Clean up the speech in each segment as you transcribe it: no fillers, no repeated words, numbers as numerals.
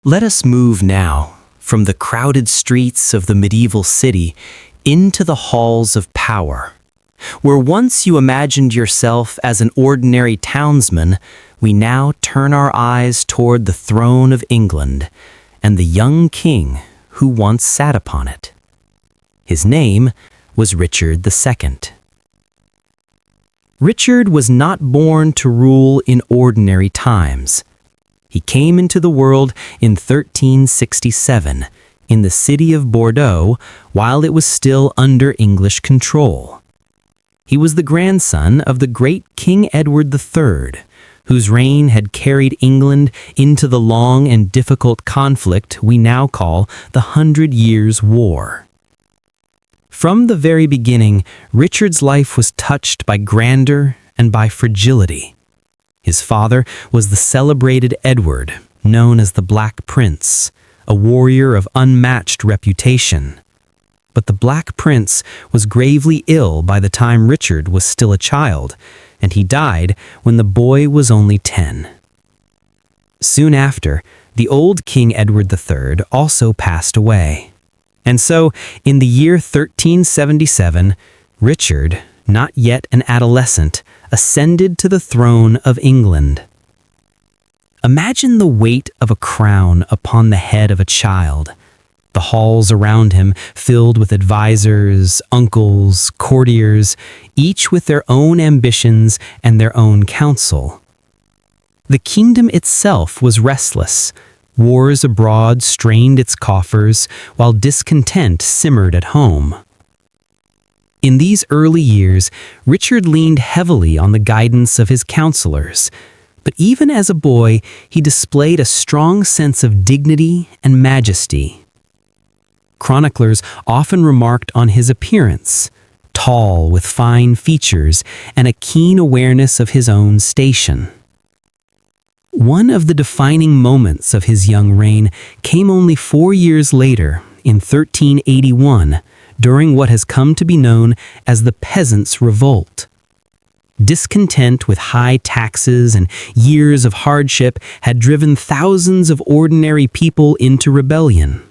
Let us move now from the crowded streets of the medieval city into the halls of power. Where once you imagined yourself as an ordinary townsman, we now turn our eyes toward the throne of England and the young king who once sat upon it. His name was Richard II. Richard was not born to rule in ordinary times. He came into the world in 1367 in the city of Bordeaux while it was still under English control. He was the grandson of the great King Edward III, whose reign had carried England into the long and difficult conflict we now call the 100 Years' War. From the very beginning, Richard's life was touched by grandeur and by fragility. His father was the celebrated Edward, known as the Black Prince, a warrior of unmatched reputation. But the Black Prince was gravely ill by the time Richard was still a child, and he died when the boy was only 10. Soon after, the old King Edward III also passed away. And so, in the year 1377, Richard, not yet an adolescent, ascended to the throne of England. Imagine the weight of a crown upon the head of a child, the halls around him filled with advisors, uncles, courtiers, each with their own ambitions and their own counsel. The kingdom itself was restless. Wars abroad strained its coffers, while discontent simmered at home. In these early years, Richard leaned heavily on the guidance of his counselors, but even as a boy, he displayed a strong sense of dignity and majesty. Chroniclers often remarked on his appearance, tall with fine features and a keen awareness of his own station. One of the defining moments of his young reign came only 4 years later, in 1381, during what has come to be known as the Peasants' Revolt. Discontent with high taxes and years of hardship had driven thousands of ordinary people into rebellion.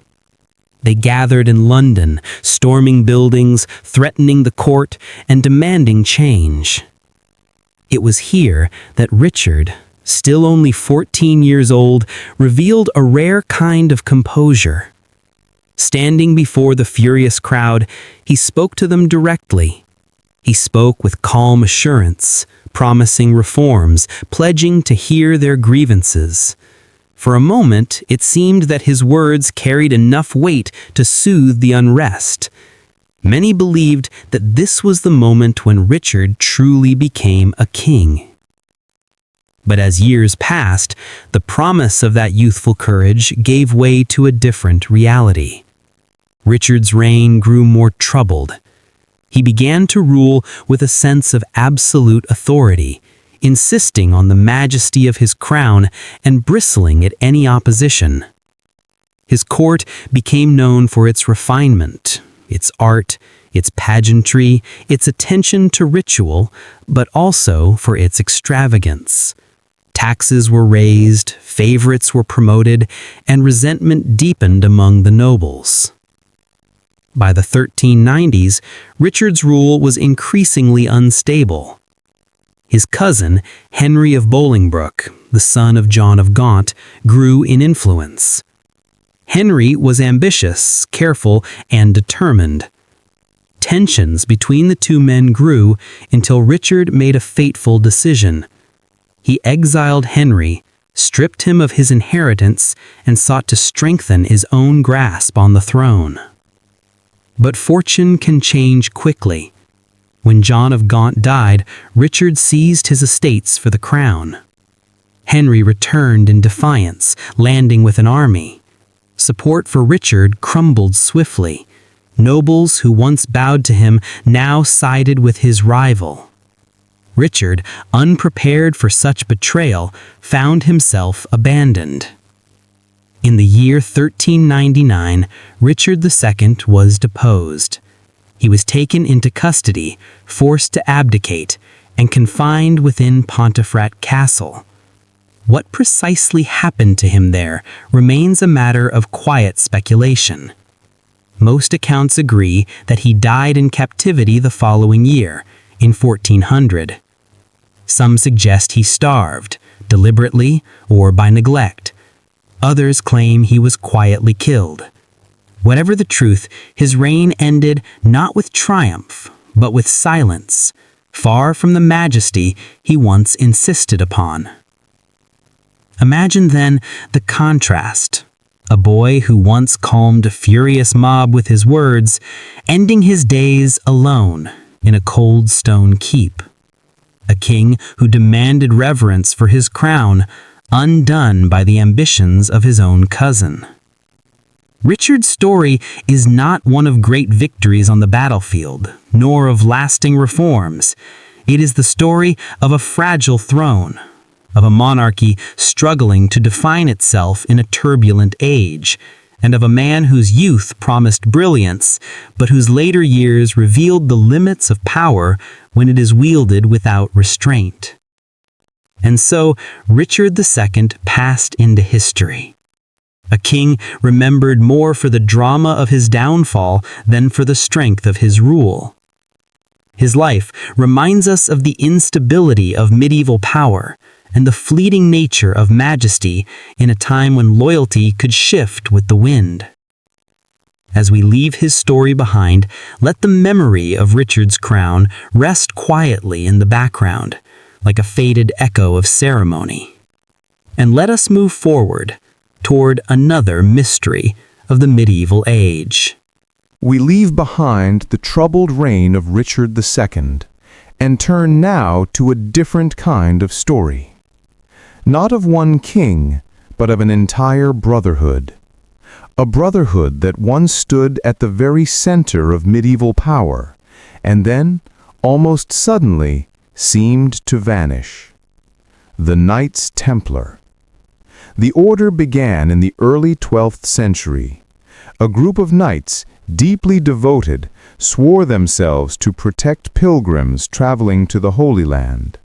They gathered in London, storming buildings, threatening the court, and demanding change. It was here that Richard, still only 14 years old, revealed a rare kind of composure. Standing before the furious crowd, he spoke to them directly. He spoke with calm assurance, promising reforms, pledging to hear their grievances. For a moment, it seemed that his words carried enough weight to soothe the unrest. Many believed that this was the moment when Richard truly became a king. But as years passed, the promise of that youthful courage gave way to a different reality. Richard's reign grew more troubled. He began to rule with a sense of absolute authority, insisting on the majesty of his crown and bristling at any opposition. His court became known for its refinement, its art, its pageantry, its attention to ritual, but also for its extravagance. Taxes were raised, favorites were promoted, and resentment deepened among the nobles. By the 1390s, Richard's rule was increasingly unstable. His cousin, Henry of Bolingbroke, the son of John of Gaunt, grew in influence. Henry was ambitious, careful, and determined. Tensions between the two men grew until Richard made a fateful decision. He exiled Henry, stripped him of his inheritance, and sought to strengthen his own grasp on the throne. But fortune can change quickly. When John of Gaunt died, Richard seized his estates for the crown. Henry returned in defiance, landing with an army. Support for Richard crumbled swiftly. Nobles who once bowed to him now sided with his rival. Richard, unprepared for such betrayal, found himself abandoned. In the year 1399, Richard II was deposed. He was taken into custody, forced to abdicate, and confined within Pontefract Castle. What precisely happened to him there remains a matter of quiet speculation. Most accounts agree that he died in captivity the following year, in 1400. Some suggest he starved, deliberately or by neglect. Others claim he was quietly killed. Whatever the truth, his reign ended not with triumph, but with silence, far from the majesty he once insisted upon. Imagine then the contrast. A boy who once calmed a furious mob with his words, ending his days alone in a cold stone keep. A king who demanded reverence for his crown, undone by the ambitions of his own cousin. Richard's story is not one of great victories on the battlefield, nor of lasting reforms. It is the story of a fragile throne, of a monarchy struggling to define itself in a turbulent age, and of a man whose youth promised brilliance, but whose later years revealed the limits of power when it is wielded without restraint. And so Richard II passed into history. A king remembered more for the drama of his downfall than for the strength of his rule. His life reminds us of the instability of medieval power and the fleeting nature of majesty in a time when loyalty could shift with the wind. As we leave his story behind, let the memory of Richard's crown rest quietly in the background, like a faded echo of ceremony. And let us move forward toward another mystery of the medieval age. We leave behind the troubled reign of Richard II and turn now to a different kind of story. Not of one king, but of an entire brotherhood. A brotherhood that once stood at the very center of medieval power, and then, almost suddenly, seemed to vanish. The Knights Templar. The order began in the early 12th century. A group of knights, deeply devoted, swore themselves to protect pilgrims traveling to the Holy Land.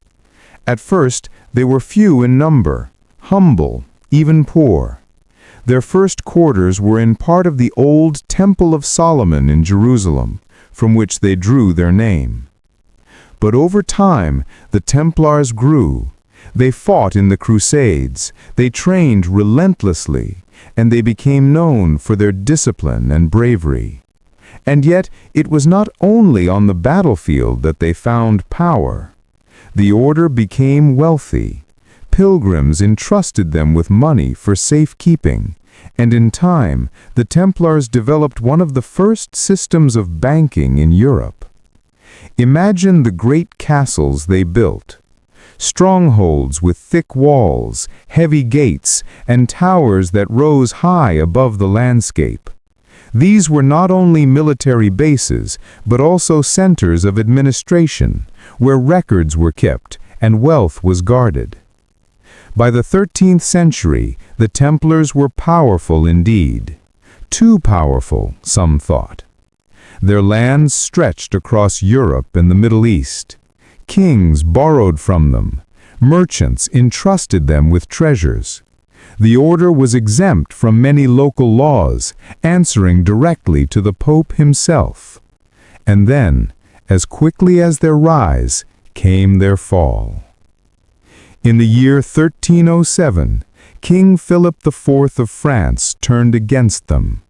At first, they were few in number, humble, even poor. Their first quarters were in part of the old Temple of Solomon in Jerusalem, from which they drew their name. But over time, the Templars grew. They fought in the Crusades, they trained relentlessly, and they became known for their discipline and bravery. And yet, it was not only on the battlefield that they found power. The order became wealthy. Pilgrims entrusted them with money for safekeeping, and in time, the Templars developed one of the first systems of banking in Europe. Imagine the great castles they built. Strongholds with thick walls, heavy gates, and towers that rose high above the landscape. These were not only military bases, but also centers of administration, where records were kept and wealth was guarded. By the 13th century, the Templars were powerful indeed. Too powerful, some thought. Their lands stretched across Europe and the Middle East. Kings borrowed from them. Merchants entrusted them with treasures. The order was exempt from many local laws, answering directly to the Pope himself. And then, as quickly as their rise, came their fall. In the year 1307, King Philip IV of France turned against them.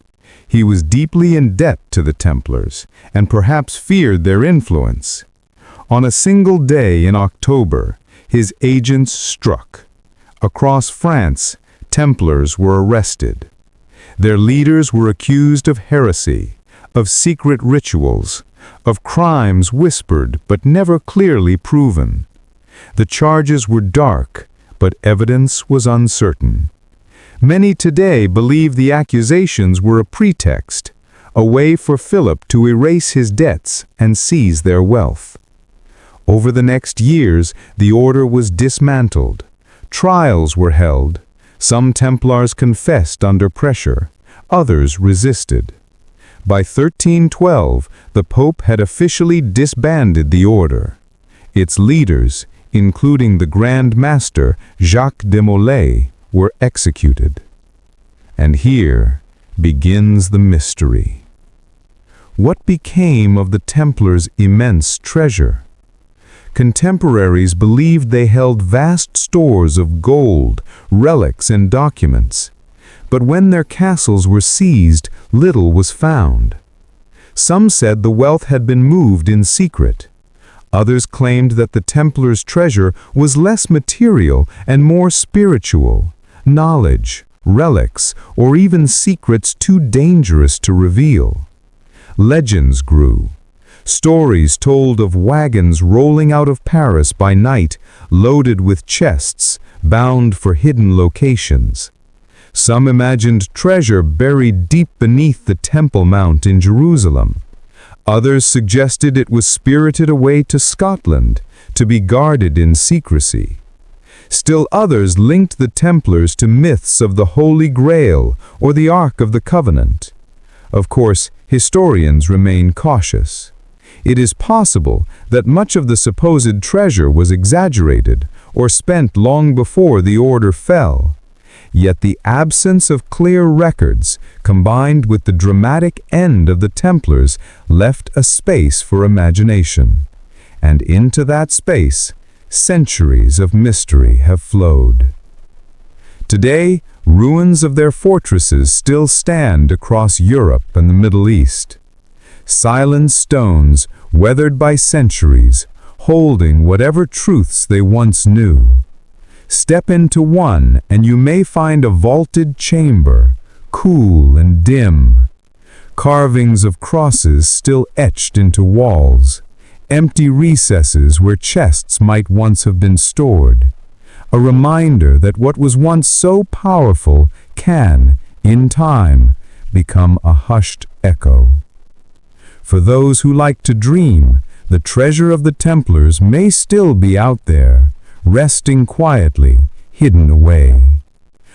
He was deeply in debt to the Templars, and perhaps feared their influence. On a single day in October, his agents struck. Across France, Templars were arrested. Their leaders were accused of heresy, of secret rituals, of crimes whispered but never clearly proven. The charges were dark, but evidence was uncertain. Many today believe the accusations were a pretext, a way for Philip to erase his debts and seize their wealth. Over the next years, the order was dismantled. Trials were held. Some Templars confessed under pressure. Others resisted. By 1312, the Pope had officially disbanded the order. Its leaders, including the Grand Master Jacques de Molay, were executed. And here begins the mystery. What became of the Templars' immense treasure? Contemporaries believed they held vast stores of gold, relics, and documents. But when their castles were seized, little was found. Some said the wealth had been moved in secret. Others claimed that the Templars' treasure was less material and more spiritual, knowledge, relics, or even secrets too dangerous to reveal. Legends grew. Stories told of wagons rolling out of Paris by night, loaded with chests, bound for hidden locations. Some imagined treasure buried deep beneath the Temple Mount in Jerusalem. Others suggested it was spirited away to Scotland, to be guarded in secrecy. Still others linked the Templars to myths of the Holy Grail or the Ark of the Covenant. Of course, historians remain cautious. It is possible that much of the supposed treasure was exaggerated or spent long before the order fell. Yet the absence of clear records, combined with the dramatic end of the Templars, left a space for imagination. And into that space, centuries of mystery have flowed. Today, ruins of their fortresses still stand across Europe and the Middle East. Silent stones, weathered by centuries, holding whatever truths they once knew. Step into one and you may find a vaulted chamber, cool and dim. Carvings of crosses still etched into walls. Empty recesses where chests might once have been stored. A reminder that what was once so powerful can, in time, become a hushed echo. For those who like to dream, the treasure of the Templars may still be out there, resting quietly, hidden away.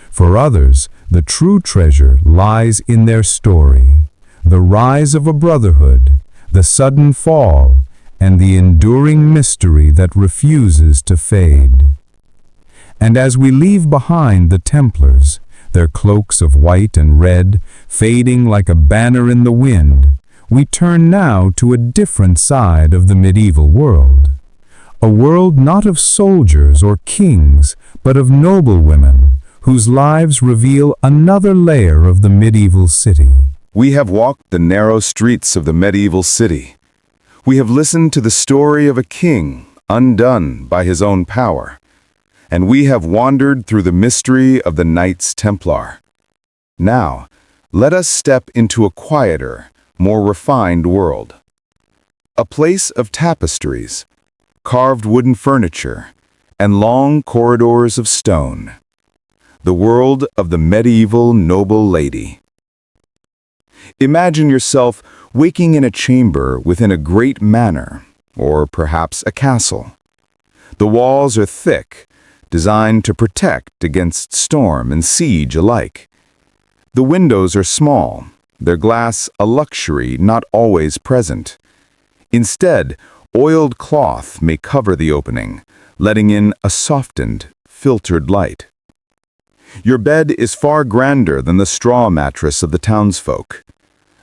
For others, the true treasure lies in their story, the rise of a brotherhood, the sudden fall, and the enduring mystery that refuses to fade. And as we leave behind the Templars, their cloaks of white and red, fading like a banner in the wind, we turn now to a different side of the medieval world. A world not of soldiers or kings, but of noblewomen, whose lives reveal another layer of the medieval city. We have walked the narrow streets of the medieval city. We have listened to the story of a king undone by his own power. And we have wandered through the mystery of the Knights Templar. Now, let us step into a quieter, more refined world. A place of tapestries, carved wooden furniture, and long corridors of stone. The world of the medieval noble lady. Imagine yourself waking in a chamber within a great manor, or perhaps a castle. The walls are thick, designed to protect against storm and siege alike. The windows are small, their glass a luxury not always present. Instead, oiled cloth may cover the opening, letting in a softened, filtered light. Your bed is far grander than the straw mattress of the townsfolk.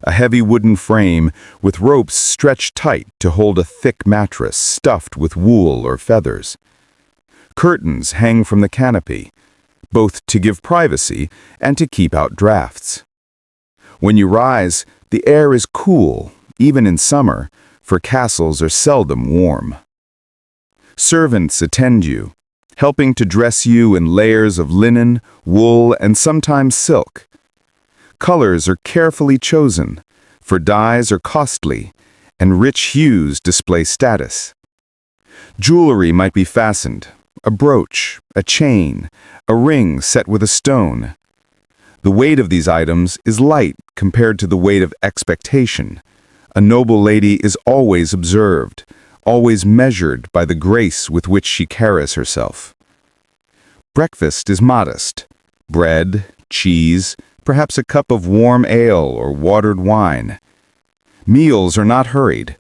A heavy wooden frame with ropes stretched tight to hold a thick mattress stuffed with wool or feathers. Curtains hang from the canopy, both to give privacy and to keep out drafts. When you rise, the air is cool, even in summer, for castles are seldom warm. Servants attend you, helping to dress you in layers of linen, wool, and sometimes silk. Colors are carefully chosen, for dyes are costly, and rich hues display status. Jewelry might be fastened, a brooch, a chain, a ring set with a stone. The weight of these items is light compared to the weight of expectation. A noble lady is always observed, always measured by the grace with which she carries herself. Breakfast is modest. Bread, cheese, perhaps a cup of warm ale or watered wine. Meals are not hurried.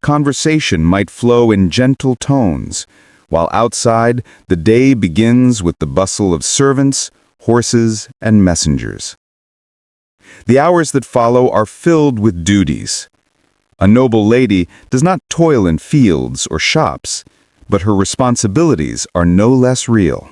Conversation might flow in gentle tones, while outside the day begins with the bustle of servants, horses, and messengers. The hours that follow are filled with duties. A noble lady does not toil in fields or shops, but her responsibilities are no less real.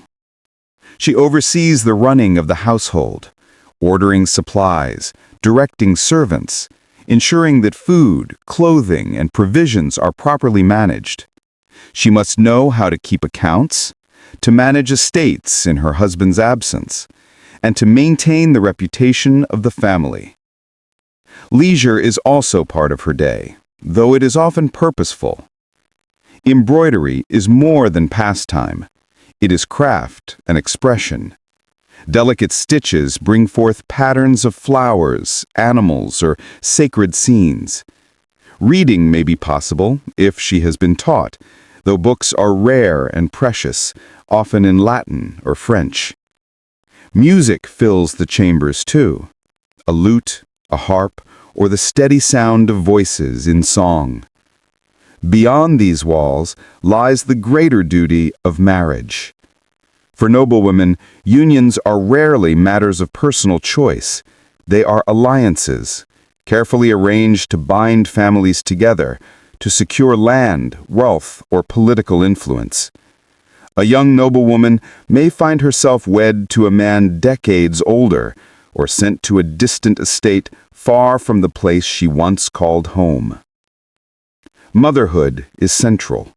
She oversees the running of the household, ordering supplies, directing servants, ensuring that food, clothing, and provisions are properly managed. She must know how to keep accounts, to manage estates in her husband's absence, and to maintain the reputation of the family. Leisure is also part of her day, though it is often purposeful. Embroidery is more than pastime. It is craft and expression. Delicate stitches bring forth patterns of flowers, animals, or sacred scenes. Reading may be possible, if she has been taught, though books are rare and precious, often in Latin or French. Music fills the chambers too. A lute, a harp, or the steady sound of voices in song. Beyond these walls lies the greater duty of marriage. For noblewomen, unions are rarely matters of personal choice. They are alliances, carefully arranged to bind families together, to secure land, wealth, or political influence. A young noblewoman may find herself wed to a man decades older, or sent to a distant estate far from the place she once called home. Motherhood is central.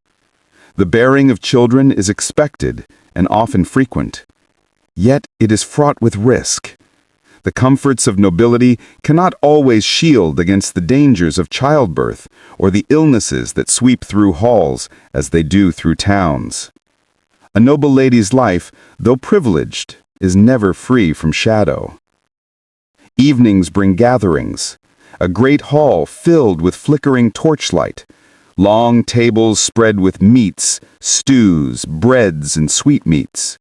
The bearing of children is expected and often frequent. Yet it is fraught with risk. The comforts of nobility cannot always shield against the dangers of childbirth or the illnesses that sweep through halls as they do through towns. A noble lady's life, though privileged, is never free from shadow. Evenings bring gatherings, a great hall filled with flickering torchlight, long tables spread with meats, stews, breads, and sweetmeats.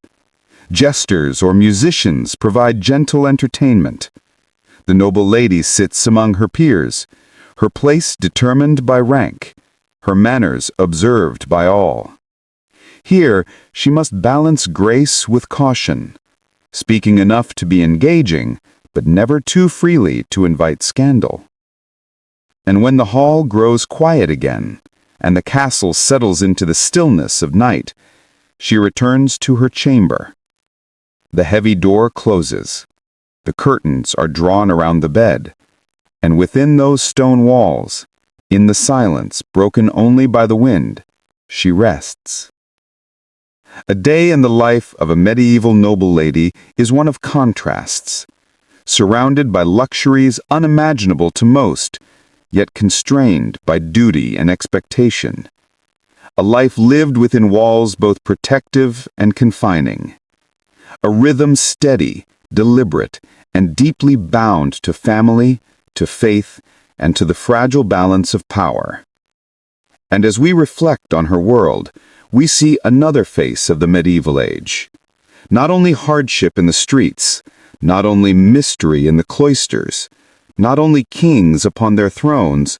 Jesters or musicians provide gentle entertainment. The noble lady sits among her peers, her place determined by rank, her manners observed by all. Here she must balance grace with caution, speaking enough to be engaging, but never too freely to invite scandal. And when the hall grows quiet again, and the castle settles into the stillness of night, she returns to her chamber. The heavy door closes, the curtains are drawn around the bed, and within those stone walls, in the silence broken only by the wind, she rests. A day in the life of a medieval noble lady is one of contrasts, surrounded by luxuries unimaginable to most, yet constrained by duty and expectation. A life lived within walls both protective and confining. A rhythm steady, deliberate, and deeply bound to family, to faith, and to the fragile balance of power. And as we reflect on her world, we see another face of the medieval age. Not only hardship in the streets, not only mystery in the cloisters, not only kings upon their thrones,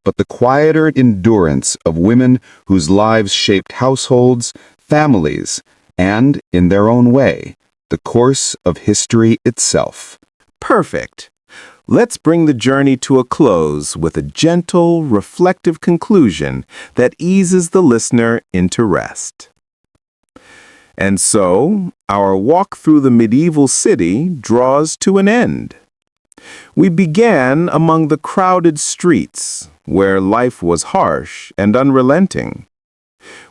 but the quieter endurance of women whose lives shaped households, families, and, in their own way, the course of history itself. Perfect. Let's bring the journey to a close with a gentle, reflective conclusion that eases the listener into rest. And so, our walk through the medieval city draws to an end. We began among the crowded streets, where life was harsh and unrelenting.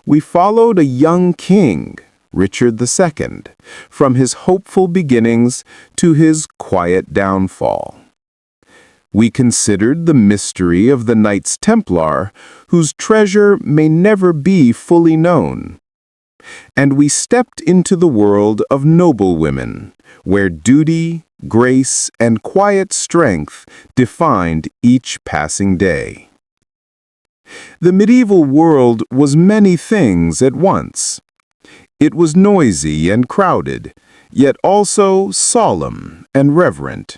We followed a young king, Richard II, from his hopeful beginnings to his quiet downfall. We considered the mystery of the Knights Templar, whose treasure may never be fully known. And we stepped into the world of noblewomen, where duty, grace, and quiet strength defined each passing day. The medieval world was many things at once. It was noisy and crowded, yet also solemn and reverent.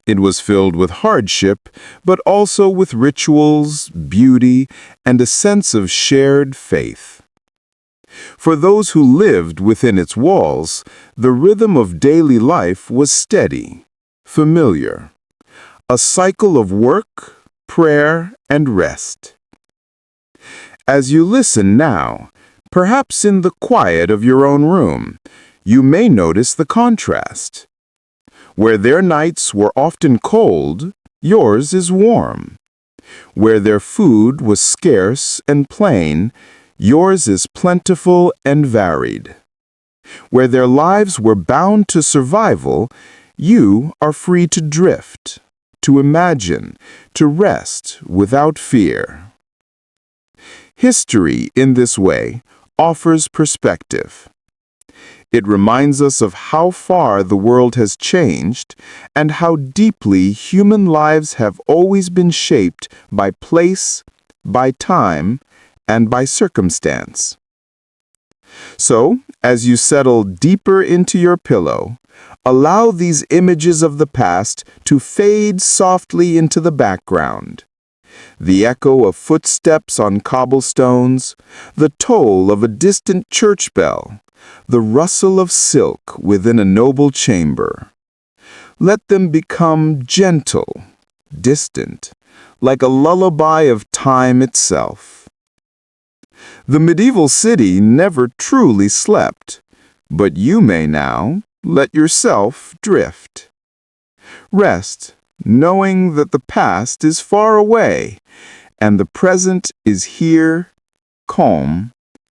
It was filled with hardship, but also with rituals, beauty, and a sense of shared faith. For those who lived within its walls, the rhythm of daily life was steady, familiar, a cycle of work, prayer, and rest. As you listen now, perhaps in the quiet of your own room, you may notice the contrast. Where their nights were often cold, yours is warm. Where their food was scarce and plain, yours is plentiful and varied. Where their lives were bound to survival, you are free to drift, to imagine, to rest without fear. History, in this way, offers perspective. It reminds us of how far the world has changed and how deeply human lives have always been shaped by place, by time, and by circumstance. So, as you settle deeper into your pillow, allow these images of the past to fade softly into the background. The echo of footsteps on cobblestones, the toll of a distant church bell, the rustle of silk within a noble chamber. Let them become gentle, distant, like a lullaby of time itself. The medieval city never truly slept, but you may now let yourself drift. Rest, knowing that the past is far away and the present is here, calm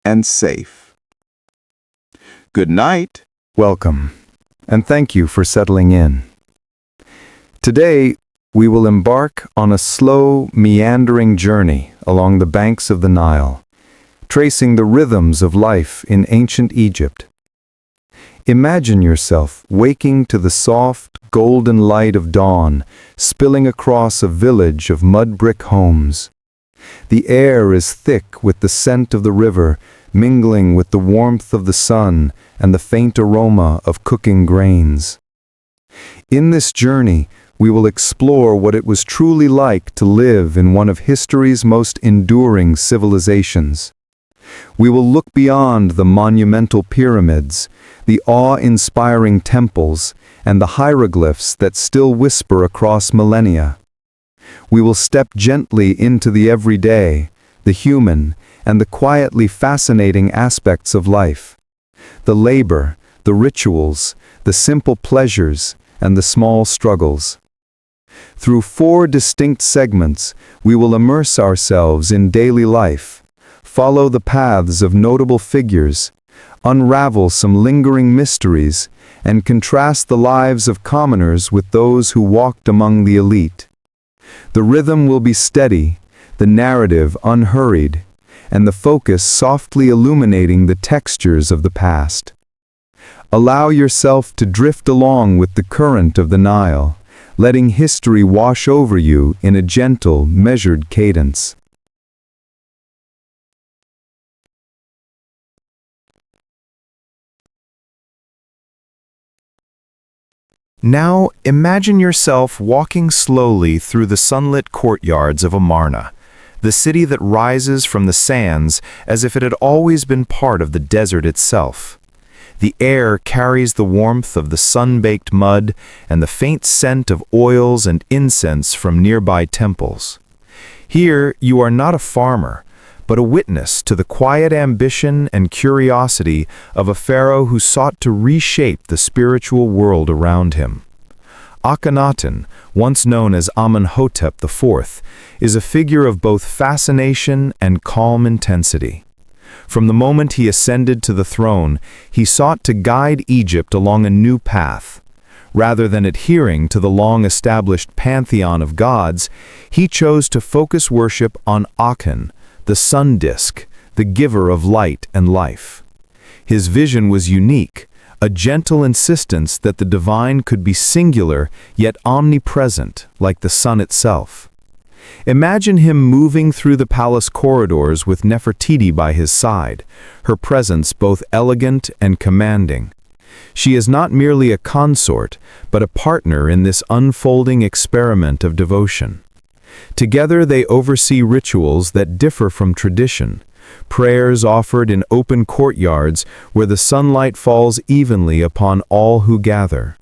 and safe. Good night. Welcome, and thank you for settling in. Today, we will embark on a slow, meandering journey along the banks of the Nile, tracing the rhythms of life in ancient Egypt. Imagine yourself waking to the soft, golden light of dawn spilling across a village of mud brick homes. The air is thick with the scent of the river, mingling with the warmth of the sun and the faint aroma of cooking grains. In this journey, we will explore what it was truly like to live in one of history's most enduring civilizations. We will look beyond the monumental pyramids, the awe-inspiring temples, and the hieroglyphs that still whisper across millennia. We will step gently into the everyday, the human, and the quietly fascinating aspects of life. The labor, the rituals, the simple pleasures, and the small struggles. Through 4 distinct segments, we will immerse ourselves in daily life, follow the paths of notable figures, unravel some lingering mysteries, and contrast the lives of commoners with those who walked among the elite. The rhythm will be steady, the narrative unhurried, and the focus softly illuminating the textures of the past. Allow yourself to drift along with the current of the Nile, letting history wash over you in a gentle, measured cadence. Now imagine yourself walking slowly through the sunlit courtyards of Amarna, the city that rises from the sands as if it had always been part of the desert itself. The air carries the warmth of the sun-baked mud and the faint scent of oils and incense from nearby temples. Here you are not a farmer, but a witness to the quiet ambition and curiosity of a pharaoh who sought to reshape the spiritual world around him. Akhenaten, once known as Amenhotep IV, is a figure of both fascination and calm intensity. From the moment he ascended to the throne, he sought to guide Egypt along a new path. Rather than adhering to the long-established pantheon of gods, he chose to focus worship on Aten, the sun disk, the giver of light and life. His vision was unique, a gentle insistence that the divine could be singular yet omnipresent, like the sun itself. Imagine him moving through the palace corridors with Nefertiti by his side, her presence both elegant and commanding. She is not merely a consort, but a partner in this unfolding experiment of devotion. Together they oversee rituals that differ from tradition, prayers offered in open courtyards where the sunlight falls evenly upon all who gather.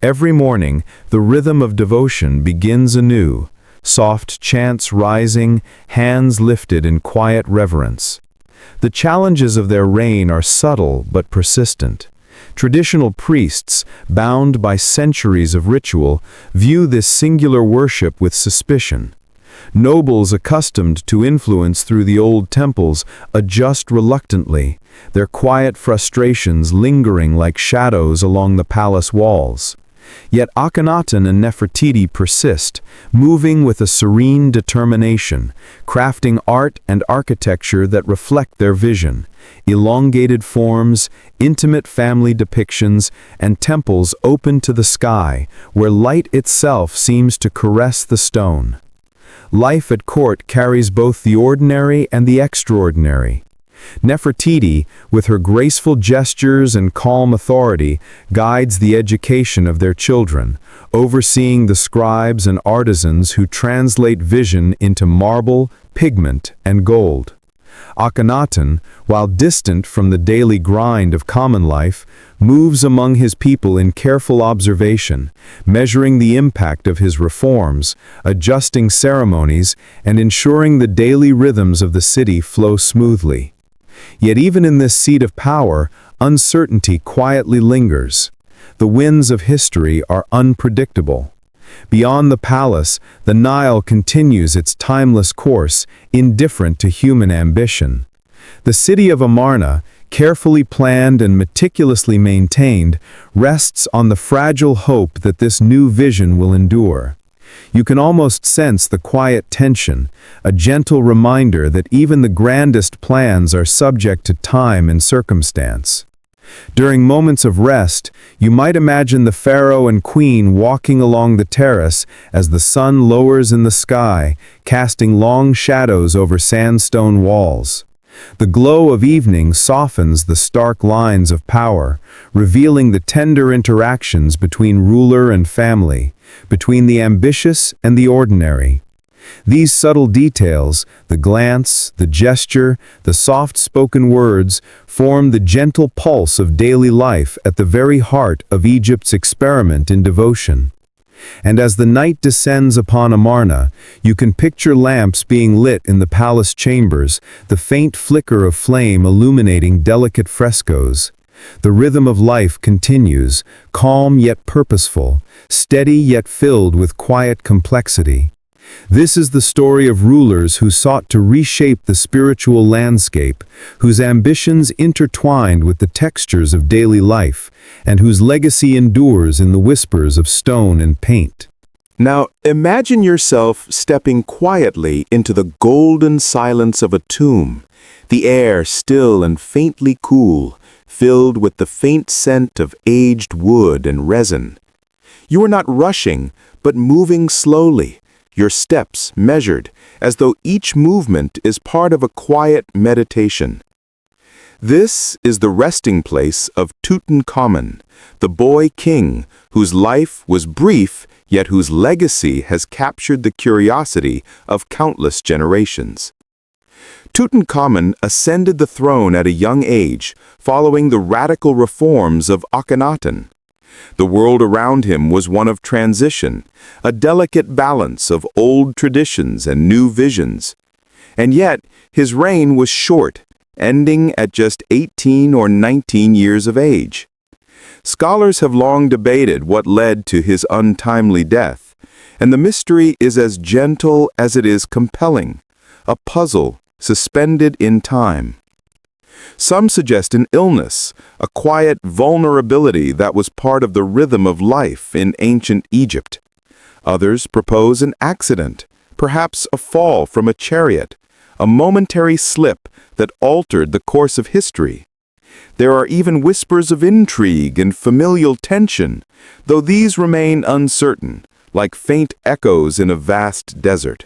Every morning, the rhythm of devotion begins anew, soft chants rising, hands lifted in quiet reverence. The challenges of their reign are subtle but persistent. Traditional priests, bound by centuries of ritual, view this singular worship with suspicion. Nobles accustomed to influence through the old temples adjust reluctantly, their quiet frustrations lingering like shadows along the palace walls. Yet Akhenaten and Nefertiti persist, moving with a serene determination, crafting art and architecture that reflect their vision, elongated forms, intimate family depictions, and temples open to the sky, where light itself seems to caress the stone. Life at court carries both the ordinary and the extraordinary. Nefertiti, with her graceful gestures and calm authority, guides the education of their children, overseeing the scribes and artisans who translate vision into marble, pigment, and gold. Akhenaten, while distant from the daily grind of common life, moves among his people in careful observation, measuring the impact of his reforms, adjusting ceremonies, and ensuring the daily rhythms of the city flow smoothly. Yet even in this seat of power, uncertainty quietly lingers. The winds of history are unpredictable. Beyond the palace, the Nile continues its timeless course, indifferent to human ambition. The city of Amarna, carefully planned and meticulously maintained, rests on the fragile hope that this new vision will endure. You can almost sense the quiet tension, a gentle reminder that even the grandest plans are subject to time and circumstance. During moments of rest, you might imagine the pharaoh and queen walking along the terrace as the sun lowers in the sky, casting long shadows over sandstone walls. The glow of evening softens the stark lines of power, revealing the tender interactions between ruler and family, between the ambitious and the ordinary. These subtle details, the glance, the gesture, the soft-spoken words, form the gentle pulse of daily life at the very heart of Egypt's experiment in devotion. And as the night descends upon Amarna, you can picture lamps being lit in the palace chambers, the faint flicker of flame illuminating delicate frescoes. The rhythm of life continues, calm yet purposeful, steady yet filled with quiet complexity. This is the story of rulers who sought to reshape the spiritual landscape, whose ambitions intertwined with the textures of daily life, and whose legacy endures in the whispers of stone and paint. Now, imagine yourself stepping quietly into the golden silence of a tomb, the air still and faintly cool, filled with the faint scent of aged wood and resin. You are not rushing, but moving slowly, your steps measured, as though each movement is part of a quiet meditation. This is the resting place of Tutankhamun, the boy king, whose life was brief, yet whose legacy has captured the curiosity of countless generations. Tutankhamun ascended the throne at a young age, following the radical reforms of Akhenaten. The world around him was one of transition, a delicate balance of old traditions and new visions. And yet, his reign was short, ending at just 18 or 19 years of age. Scholars have long debated what led to his untimely death, and the mystery is as gentle as it is compelling, a puzzle suspended in time. Some suggest an illness, a quiet vulnerability that was part of the rhythm of life in ancient Egypt. Others propose an accident, perhaps a fall from a chariot, a momentary slip that altered the course of history. There are even whispers of intrigue and familial tension, though these remain uncertain, like faint echoes in a vast desert.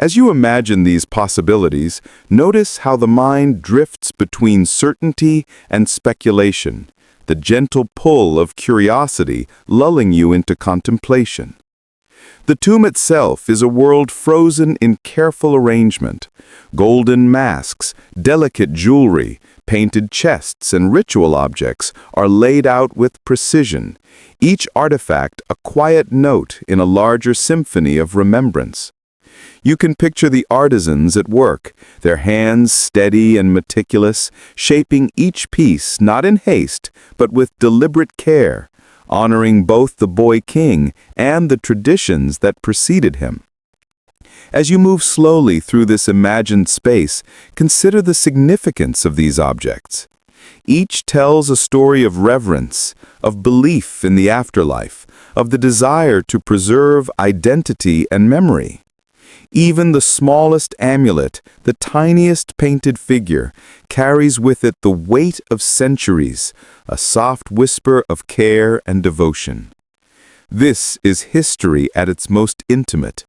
As you imagine these possibilities, notice how the mind drifts between certainty and speculation, the gentle pull of curiosity lulling you into contemplation. The tomb itself is a world frozen in careful arrangement. Golden masks, delicate jewelry, painted chests, and ritual objects are laid out with precision, each artifact a quiet note in a larger symphony of remembrance. You can picture the artisans at work, their hands steady and meticulous, shaping each piece not in haste, but with deliberate care, honoring both the boy king and the traditions that preceded him. As you move slowly through this imagined space, consider the significance of these objects. Each tells a story of reverence, of belief in the afterlife, of the desire to preserve identity and memory. Even the smallest amulet, the tiniest painted figure, carries with it the weight of centuries, a soft whisper of care and devotion. This is history at its most intimate.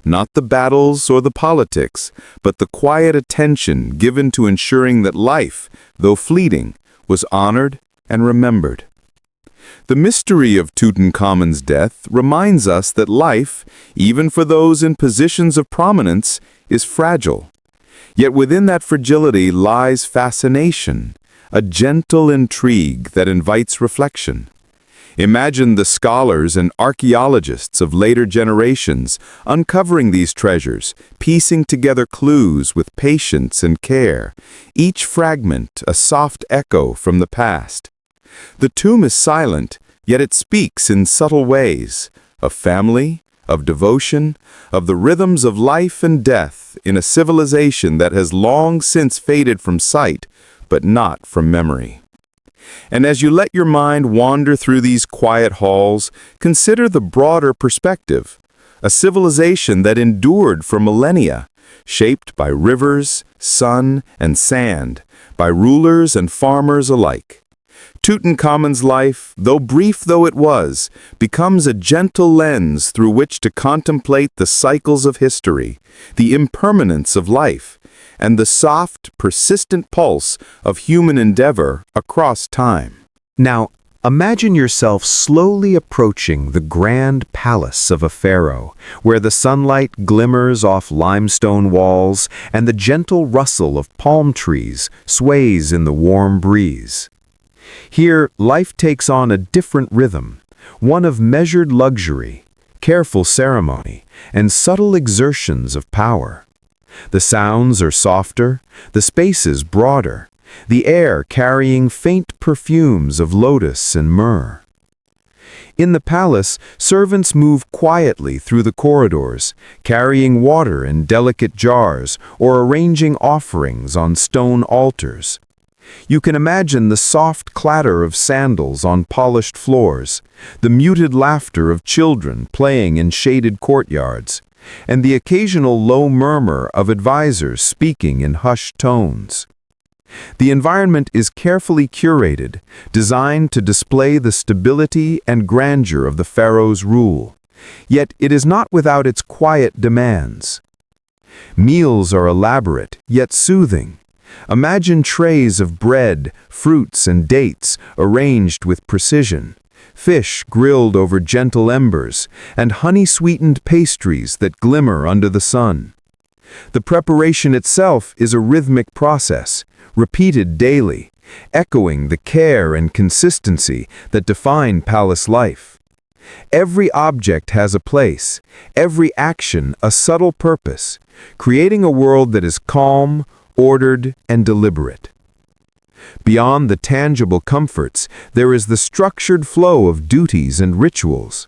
Not the battles or the politics, but the quiet attention given to ensuring that life, though fleeting, was honored and remembered. The mystery of Tutankhamun's death reminds us that life, even for those in positions of prominence, is fragile. Yet within that fragility lies fascination, a gentle intrigue that invites reflection. Imagine the scholars and archaeologists of later generations uncovering these treasures, piecing together clues with patience and care, each fragment a soft echo from the past. The tomb is silent, yet it speaks in subtle ways, of family, of devotion, of the rhythms of life and death in a civilization that has long since faded from sight, but not from memory. And as you let your mind wander through these quiet halls, consider the broader perspective, a civilization that endured for millennia, shaped by rivers, sun, and sand, by rulers and farmers alike. Tutankhamun's life, though brief though it was, becomes a gentle lens through which to contemplate the cycles of history, the impermanence of life, and the soft, persistent pulse of human endeavor across time. Now, imagine yourself slowly approaching the grand palace of a pharaoh, where the sunlight glimmers off limestone walls and the gentle rustle of palm trees sways in the warm breeze. Here, life takes on a different rhythm, one of measured luxury, careful ceremony, and subtle exertions of power. The sounds are softer, the spaces broader, the air carrying faint perfumes of lotus and myrrh. In the palace, servants move quietly through the corridors, carrying water in delicate jars or arranging offerings on stone altars. You can imagine the soft clatter of sandals on polished floors, the muted laughter of children playing in shaded courtyards, and the occasional low murmur of advisors speaking in hushed tones. The environment is carefully curated, designed to display the stability and grandeur of the pharaoh's rule. Yet it is not without its quiet demands. Meals are elaborate, yet soothing. Imagine trays of bread, fruits, and dates arranged with precision, fish grilled over gentle embers, and honey-sweetened pastries that glimmer under the sun. The preparation itself is a rhythmic process, repeated daily, echoing the care and consistency that define palace life. Every object has a place, every action a subtle purpose, creating a world that is calm, ordered, and deliberate. Beyond the tangible comforts, there is the structured flow of duties and rituals.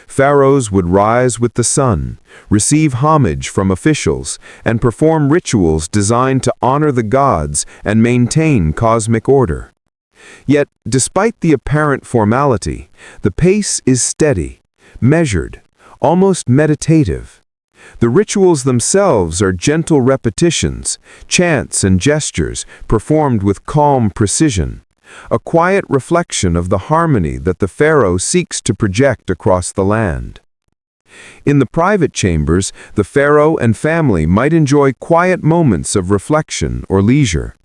Pharaohs would rise with the sun, receive homage from officials, and perform rituals designed to honor the gods and maintain cosmic order. Yet, despite the apparent formality, the pace is steady, measured, almost meditative. The rituals themselves are gentle repetitions, chants and gestures performed with calm precision, a quiet reflection of the harmony that the pharaoh seeks to project across the land. In the private chambers, the pharaoh and family might enjoy quiet moments of reflection or leisure.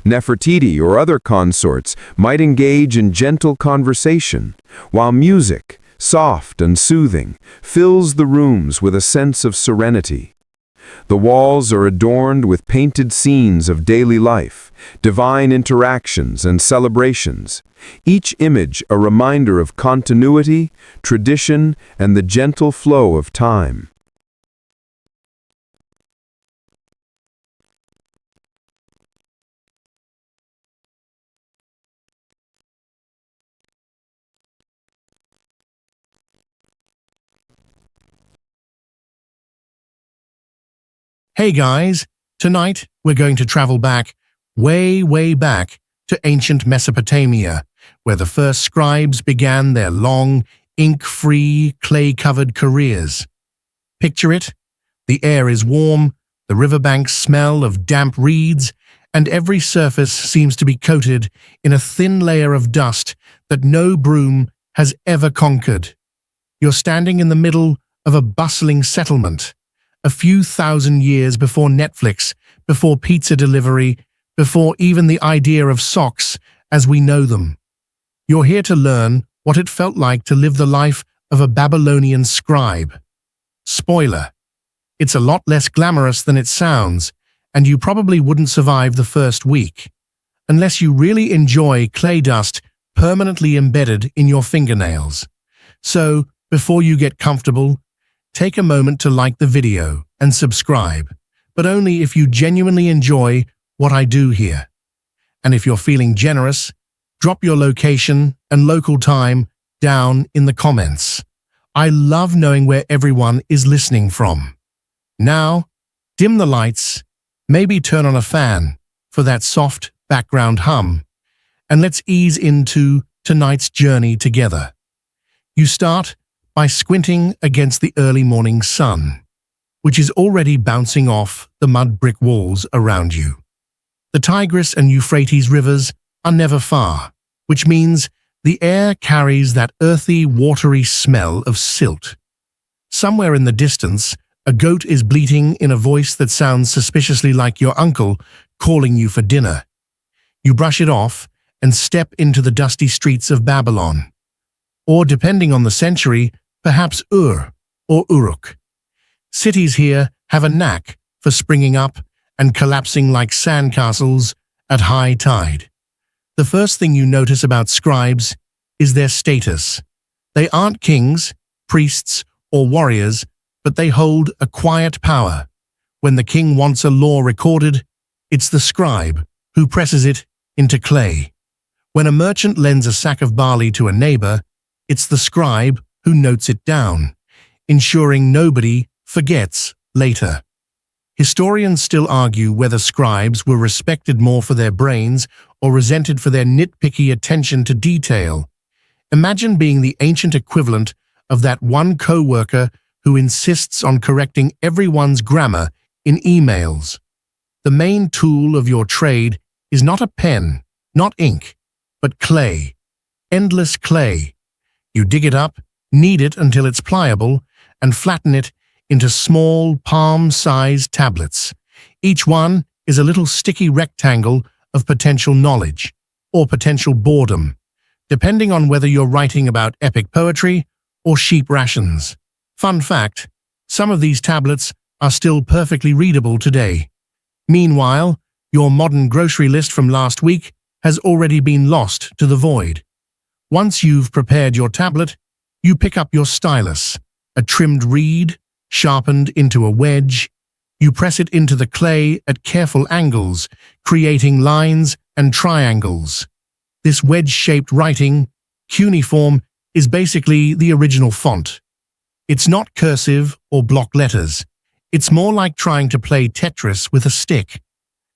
Nefertiti or other consorts might engage in gentle conversation, while music, soft and soothing, fills the rooms with a sense of serenity. The walls are adorned with painted scenes of daily life, divine interactions and celebrations, each image a reminder of continuity, tradition, and the gentle flow of time. Hey guys, tonight we're going to travel back, way back, to ancient Mesopotamia, where the first scribes began their long, ink-free, clay-covered careers. Picture it? The air is warm, the riverbanks smell of damp reeds, and every surface seems to be coated in a thin layer of dust that no broom has ever conquered. You're standing in the middle of a bustling settlement, a few thousand years before Netflix, before pizza delivery, before even the idea of socks as we know them. You're here to learn what it felt like to live the life of a Babylonian scribe. Spoiler: it's a lot less glamorous than it sounds, and you probably wouldn't survive the first week, unless you really enjoy clay dust permanently embedded in your fingernails. So, before you get comfortable, take a moment to like the video and subscribe, but only if you genuinely enjoy what I do here. And if you're feeling generous, drop your location and local time down in the comments. I love knowing where everyone is listening from. Now, dim the lights, maybe turn on a fan for that soft background hum, and let's ease into tonight's journey together. You start by squinting against the early morning sun, which is already bouncing off the mud brick walls around you. The Tigris and Euphrates rivers are never far, which means the air carries that earthy, watery smell of silt. Somewhere in the distance, a goat is bleating in a voice that sounds suspiciously like your uncle calling you for dinner. You brush it off and step into the dusty streets of Babylon. Or, depending on the century, perhaps Ur or Uruk. Cities here have a knack for springing up and collapsing like sandcastles at high tide. The first thing you notice about scribes is their status. They aren't kings, priests, or warriors, but they hold a quiet power. When the king wants a law recorded, it's the scribe who presses it into clay. When a merchant lends a sack of barley to a neighbor, it's the scribe who notes it down, ensuring nobody forgets later. Historians still argue whether scribes were respected more for their brains or resented for their nitpicky attention to detail. Imagine being the ancient equivalent of that one co-worker who insists on correcting everyone's grammar in emails. The main tool of your trade is not a pen, not ink, but clay. Endless clay. You dig it up, knead it until it's pliable, and flatten it into small, palm-sized tablets. Each one is a little sticky rectangle of potential knowledge, or potential boredom, depending on whether you're writing about epic poetry or sheep rations. Fun fact, some of these tablets are still perfectly readable today. Meanwhile, your modern grocery list from last week has already been lost to the void. Once you've prepared your tablet, you pick up your stylus, a trimmed reed, sharpened into a wedge. You press it into the clay at careful angles, creating lines and triangles. This wedge-shaped writing, cuneiform, is basically the original font. It's not cursive or block letters. It's more like trying to play Tetris with a stick.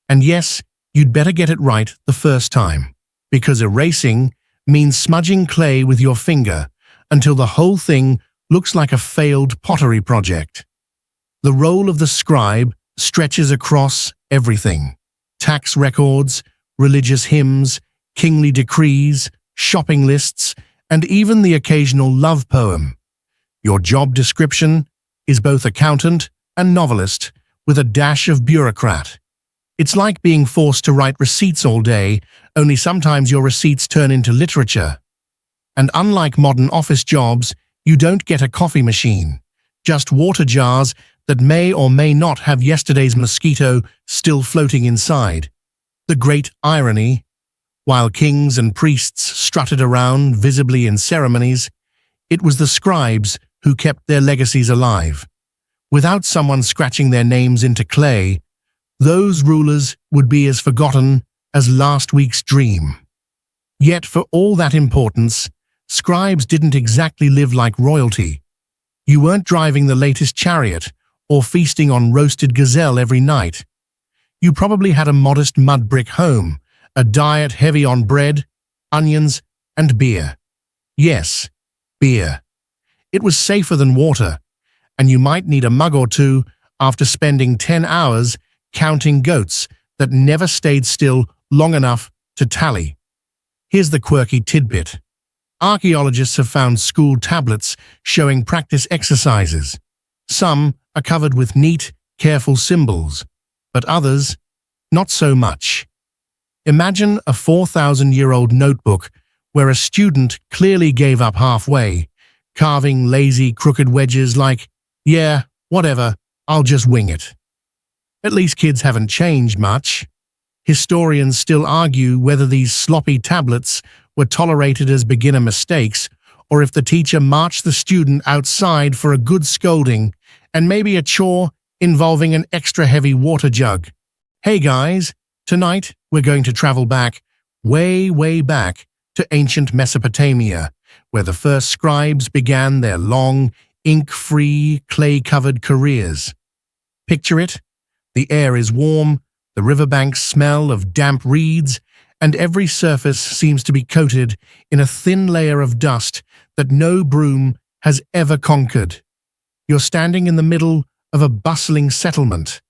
And yes, you'd better get it right the first time, because erasing means smudging clay with your finger until the whole thing looks like a failed pottery project. The role of the scribe stretches across everything: tax records, religious hymns, kingly decrees, shopping lists, and even the occasional love poem. Your job description is both accountant and novelist, with a dash of bureaucrat. It's like being forced to write receipts all day, only sometimes your receipts turn into literature. And unlike modern office jobs, You don't get a coffee machine, just water jars that may or may not have yesterday's mosquito still floating inside. The great irony, while kings and priests strutted around visibly in ceremonies, it was the scribes who kept their legacies alive. Without someone scratching their names into clay, those rulers would be as forgotten as last week's dream. Yet for all that importance, scribes didn't exactly live like royalty. You weren't driving the latest chariot or feasting on roasted gazelle every night. You probably had a modest mud brick home, a diet heavy on bread, onions, and beer. Yes, beer. It was safer than water, and you might need a mug or two after spending 10 hours counting goats that never stayed still long enough to tally. Here's the quirky tidbit. Archaeologists have found school tablets showing practice exercises. Some are covered with neat, careful symbols, but others, not so much. Imagine a 4,000-year-old notebook where a student clearly gave up halfway, carving lazy, crooked wedges like, "Yeah, whatever, I'll just wing it." At least kids haven't changed much. Historians still argue whether these sloppy tablets were tolerated as beginner mistakes or if the teacher marched the student outside for a good scolding and maybe a chore involving an extra heavy water jug. Hey guys, tonight we're going to travel back, way back, to ancient Mesopotamia, where the first scribes began their long, ink-free, clay-covered careers. Picture it. The air is warm, the riverbanks smell of damp reeds, and every surface seems to be coated in a thin layer of dust that no broom has ever conquered. You're standing in the middle of a bustling settlement,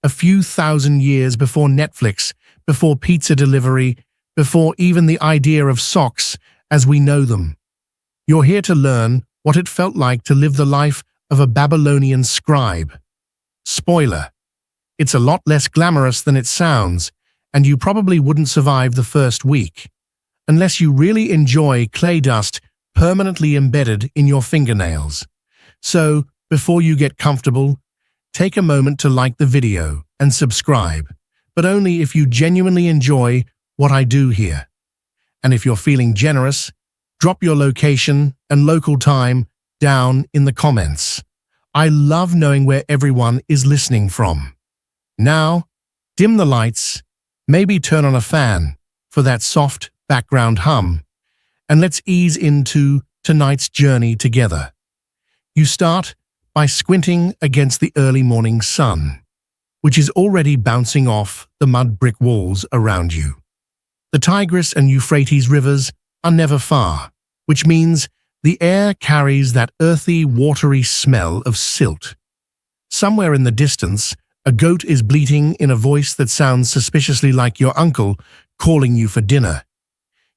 a few thousand years before Netflix, before pizza delivery, before even the idea of socks as we know them. You're here to learn what it felt like to live the life of a Babylonian scribe. Spoiler: it's a lot less glamorous than it sounds, and you probably wouldn't survive the first week, unless you really enjoy clay dust permanently embedded in your fingernails. So, before you get comfortable, take a moment to like the video and subscribe, but only if you genuinely enjoy what I do here. And if you're feeling generous, drop your location and local time down in the comments. I love knowing where everyone is listening from. Now, dim the lights, maybe turn on a fan for that soft background hum, and let's ease into tonight's journey together. You start by squinting against the early morning sun, which is already bouncing off the mud brick walls around you. The Tigris and Euphrates rivers are never far, which means the air carries that earthy, watery smell of silt. Somewhere in the distance, a goat is bleating in a voice that sounds suspiciously like your uncle calling you for dinner.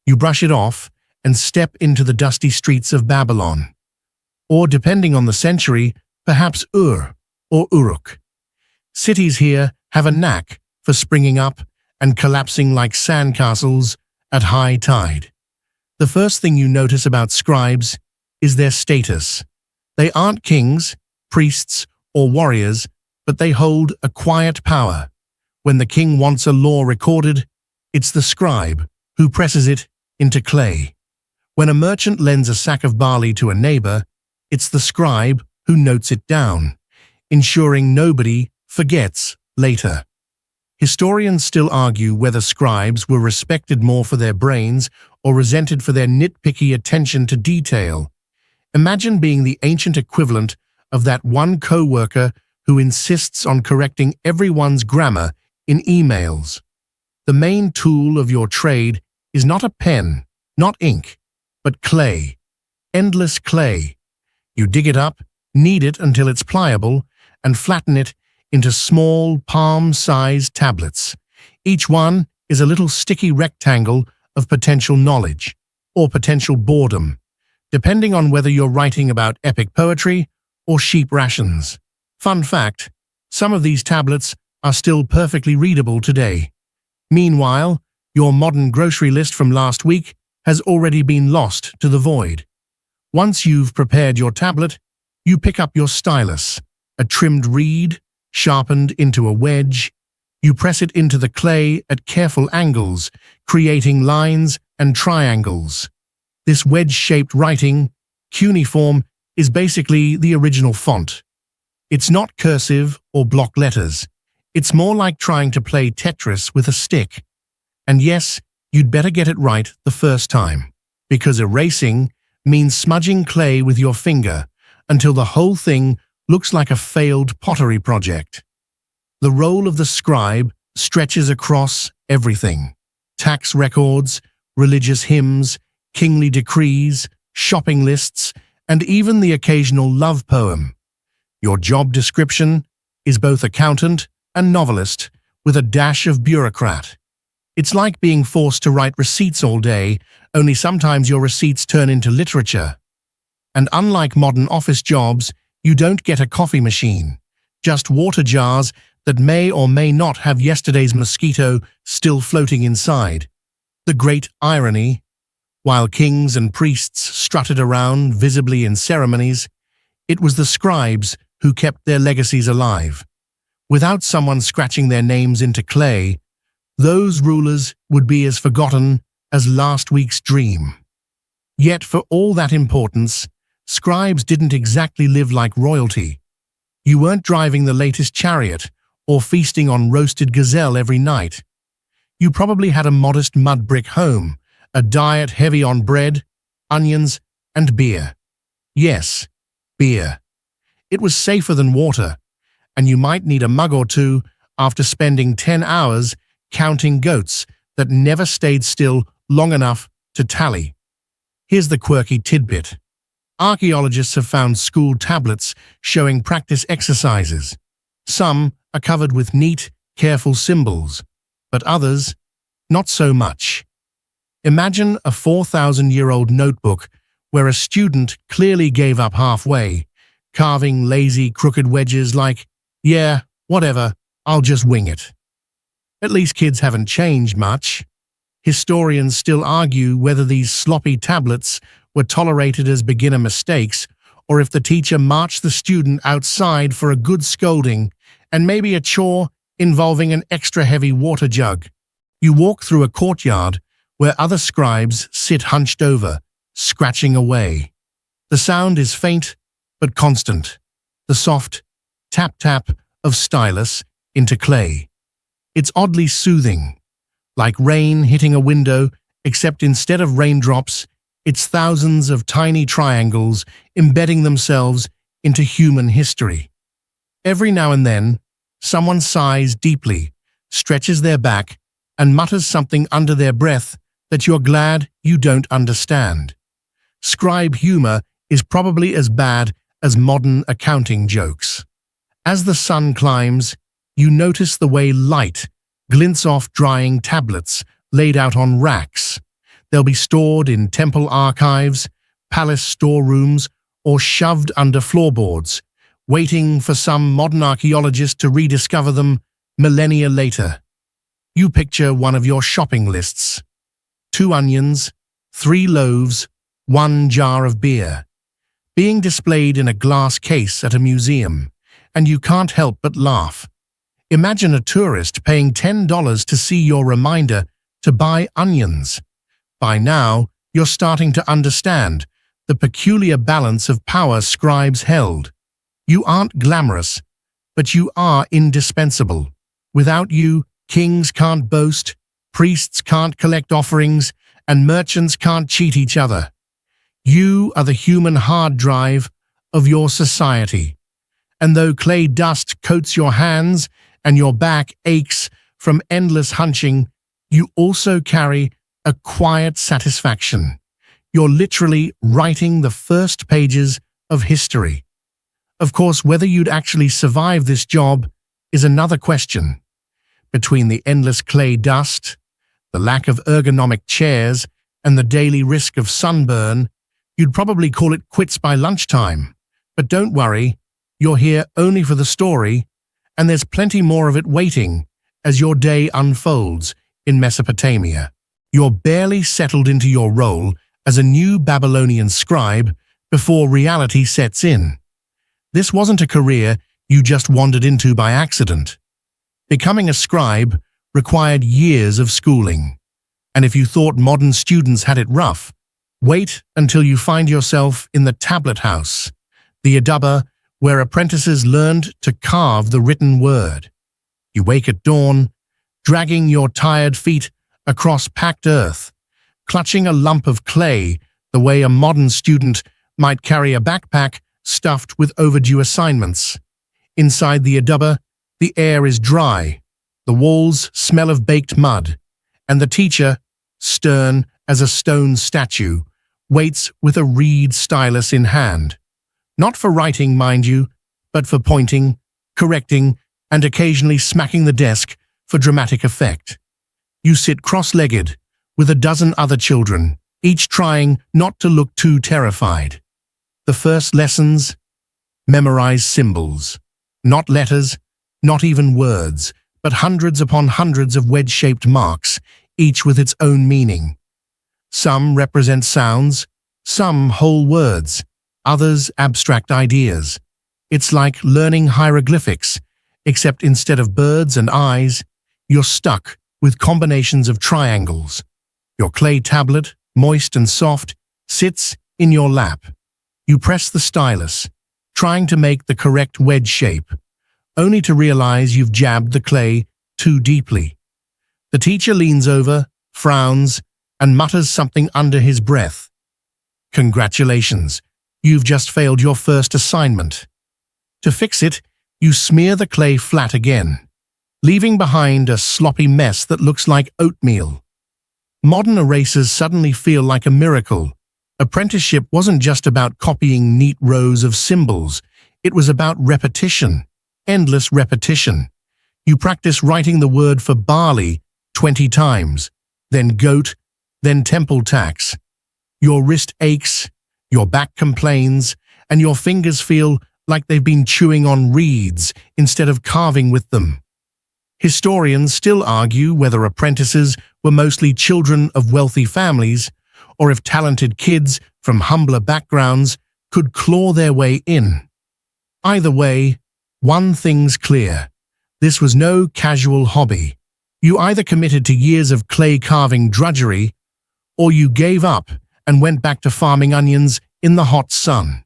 You brush it off and step into the dusty streets of Babylon. Or, depending on the century, perhaps Ur or Uruk. Cities here have a knack for springing up and collapsing like sandcastles at high tide. The first thing you notice about scribes is their status. They aren't kings, priests, or warriors, but they hold a quiet power. When the king wants a law recorded, it's the scribe who presses it into clay. When a merchant lends a sack of barley to a neighbor, it's the scribe who notes it down, ensuring nobody forgets later. Historians still argue whether scribes were respected more for their brains or resented for their nitpicky attention to detail. Imagine being the ancient equivalent of that one co-worker who insists on correcting everyone's grammar in emails. The main tool of your trade is not a pen, not ink, but clay. Endless clay. You dig it up, knead it until it's pliable, and flatten it into small, palm-sized tablets. Each one is a little sticky rectangle of potential knowledge, or potential boredom, depending on whether you're writing about epic poetry or sheep rations. Fun fact, some of these tablets are still perfectly readable today. Meanwhile, your modern grocery list from last week has already been lost to the void. Once you've prepared your tablet, you pick up your stylus, a trimmed reed, sharpened into a wedge. You press it into the clay at careful angles, creating lines and triangles. This wedge-shaped writing, cuneiform, is basically the original font. It's not cursive or block letters. It's more like trying to play Tetris with a stick. And yes, you'd better get it right the first time, because erasing means smudging clay with your finger until the whole thing looks like a failed pottery project. The role of the scribe stretches across everything: tax records, religious hymns, kingly decrees, shopping lists, and even the occasional love poem. Your job description is both accountant and novelist, with a dash of bureaucrat. It's like being forced to write receipts all day, only sometimes your receipts turn into literature. And unlike modern office jobs, you don't get a coffee machine, just water jars that may or may not have yesterday's mosquito still floating inside. The great irony: while kings and priests strutted around visibly in ceremonies, it was the scribes who kept their legacies alive. Without someone scratching their names into clay, those rulers would be as forgotten as last week's dream. Yet for all that importance, scribes didn't exactly live like royalty. You weren't driving the latest chariot or feasting on roasted gazelle every night. You probably had a modest mud brick home, a diet heavy on bread, onions, and beer. Yes, beer. It was safer than water, and you might need a mug or two after spending 10 hours counting goats that never stayed still long enough to tally. Here's the quirky tidbit. Archaeologists have found school tablets showing practice exercises. Some are covered with neat, careful symbols, but others, not so much. Imagine a 4,000-year-old notebook where a student clearly gave up halfway, carving lazy, crooked wedges like, "Yeah, whatever, I'll just wing it." At least kids haven't changed much. Historians still argue whether these sloppy tablets were tolerated as beginner mistakes, or if the teacher marched the student outside for a good scolding and maybe a chore involving an extra heavy water jug. You walk through a courtyard where other scribes sit hunched over, scratching away. The sound is faint but constant, the soft tap-tap of stylus into clay. It's oddly soothing, like rain hitting a window, except instead of raindrops, it's thousands of tiny triangles embedding themselves into human history. Every now and then, someone sighs deeply, stretches their back, and mutters something under their breath that you're glad you don't understand. Scribe humor is probably as bad as modern accounting jokes. As the sun climbs, you notice the way light glints off drying tablets laid out on racks. They'll be stored in temple archives, palace storerooms, or shoved under floorboards, waiting for some modern archaeologist to rediscover them millennia later. You picture one of your shopping lists: 2 onions, 3 loaves, 1 jar of beer, being displayed in a glass case at a museum, and you can't help but laugh. Imagine a tourist paying $10 to see your reminder to buy onions. By now, you're starting to understand the peculiar balance of power scribes held. You aren't glamorous, but you are indispensable. Without you, kings can't boast, priests can't collect offerings, and merchants can't cheat each other. You are the human hard drive of your society. And though clay dust coats your hands and your back aches from endless hunching, you also carry a quiet satisfaction. You're literally writing the first pages of history. Of course, whether you'd actually survive this job is another question. Between the endless clay dust, the lack of ergonomic chairs, and the daily risk of sunburn, you'd probably call it quits by lunchtime. But don't worry, you're here only for the story, and there's plenty more of it waiting as your day unfolds in Mesopotamia. You're barely settled into your role as a new Babylonian scribe, before reality sets in. This wasn't a career you just wandered into by accident. Becoming a scribe required years of schooling. And if you thought modern students had it rough, wait until you find yourself in the tablet house, the Adaba, where apprentices learned to carve the written word. You wake at dawn, dragging your tired feet across packed earth, clutching a lump of clay the way a modern student might carry a backpack stuffed with overdue assignments. Inside the Adaba, the air is dry, the walls smell of baked mud, and the teacher, stern as a stone statue, waits with a reed stylus in hand. Not for writing, mind you, but for pointing, correcting, and occasionally smacking the desk for dramatic effect. You sit cross-legged with a dozen other children, each trying not to look too terrified. The first lessons: memorize symbols. Not letters, not even words, but hundreds upon hundreds of wedge-shaped marks, each with its own meaning. Some represent sounds, some whole words, others abstract ideas. It's like learning hieroglyphics, except instead of birds and eyes, you're stuck with combinations of triangles. Your clay tablet, moist and soft, sits in your lap. You press the stylus, trying to make the correct wedge shape, only to realize you've jabbed the clay too deeply. The teacher leans over, frowns, and mutters something under his breath. Congratulations, you've just failed your first assignment. To fix it, you smear the clay flat again, leaving behind a sloppy mess that looks like oatmeal. Modern erasers suddenly feel like a miracle. Apprenticeship wasn't just about copying neat rows of symbols. It was about repetition, endless repetition. You practice writing the word for barley 20 times, then goat, then temple tax. Your wrist aches, your back complains, and your fingers feel like they've been chewing on reeds instead of carving with them. Historians still argue whether apprentices were mostly children of wealthy families, or if talented kids from humbler backgrounds could claw their way in. Either way, one thing's clear: this was no casual hobby. You either committed to years of clay carving drudgery, or you gave up and went back to farming onions in the hot sun.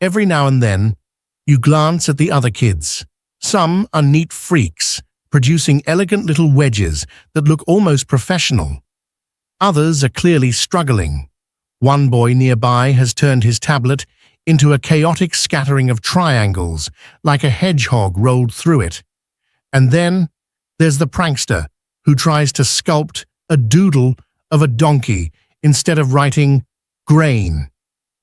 Every now and then, you glance at the other kids. Some are neat freaks, producing elegant little wedges that look almost professional. Others are clearly struggling. One boy nearby has turned his tablet into a chaotic scattering of triangles, like a hedgehog rolled through it. And then there's the prankster who tries to sculpt a doodle of a donkey instead of writing grain.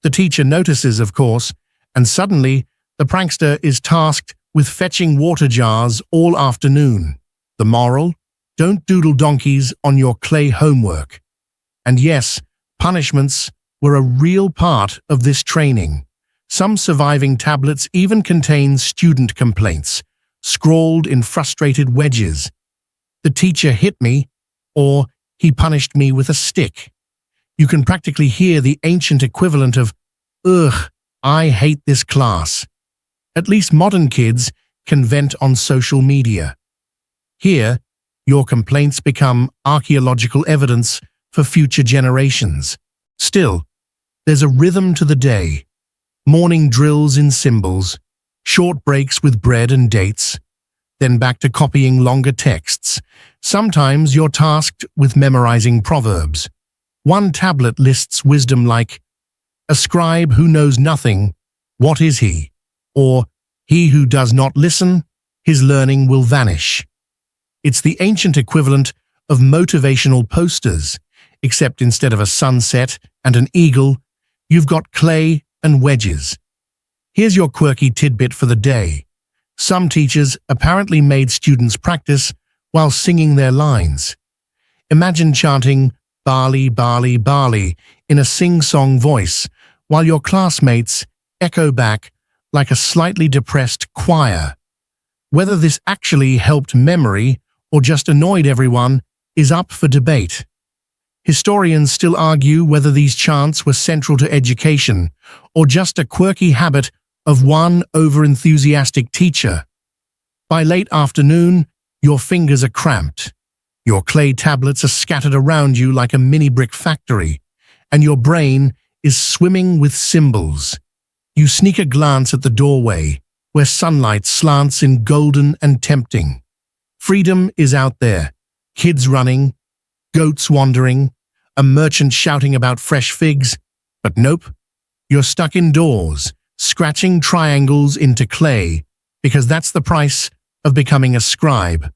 The teacher notices, of course, and suddenly the prankster is tasked with fetching water jars all afternoon. The moral: don't doodle donkeys on your clay homework. And yes, punishments were a real part of this training. Some surviving tablets even contain student complaints, scrawled in frustrated wedges. The teacher hit me, or he punished me with a stick. You can practically hear the ancient equivalent of, "Ugh, I hate this class." At least modern kids can vent on social media. Here, your complaints become archaeological evidence for future generations. Still, there's a rhythm to the day. Morning drills in symbols, short breaks with bread and dates, then back to copying longer texts. Sometimes you're tasked with memorizing proverbs. One tablet lists wisdom like, "A scribe who knows nothing, what is he?" Or, "He who does not listen, his learning will vanish." It's the ancient equivalent of motivational posters, except instead of a sunset and an eagle, you've got clay and wedges. Here's your quirky tidbit for the day. Some teachers apparently made students practice while singing their lines. Imagine chanting "barley, barley, barley" in a sing-song voice, while your classmates echo back like a slightly depressed choir. Whether this actually helped memory or just annoyed everyone is up for debate. Historians still argue whether these chants were central to education or just a quirky habit of one over-enthusiastic teacher. By late afternoon, your fingers are cramped. Your clay tablets are scattered around you like a mini-brick factory, and your brain is swimming with symbols. You sneak a glance at the doorway, where sunlight slants in golden and tempting. Freedom is out there, kids running, goats wandering, a merchant shouting about fresh figs, but nope, you're stuck indoors, scratching triangles into clay, because that's the price of becoming a scribe.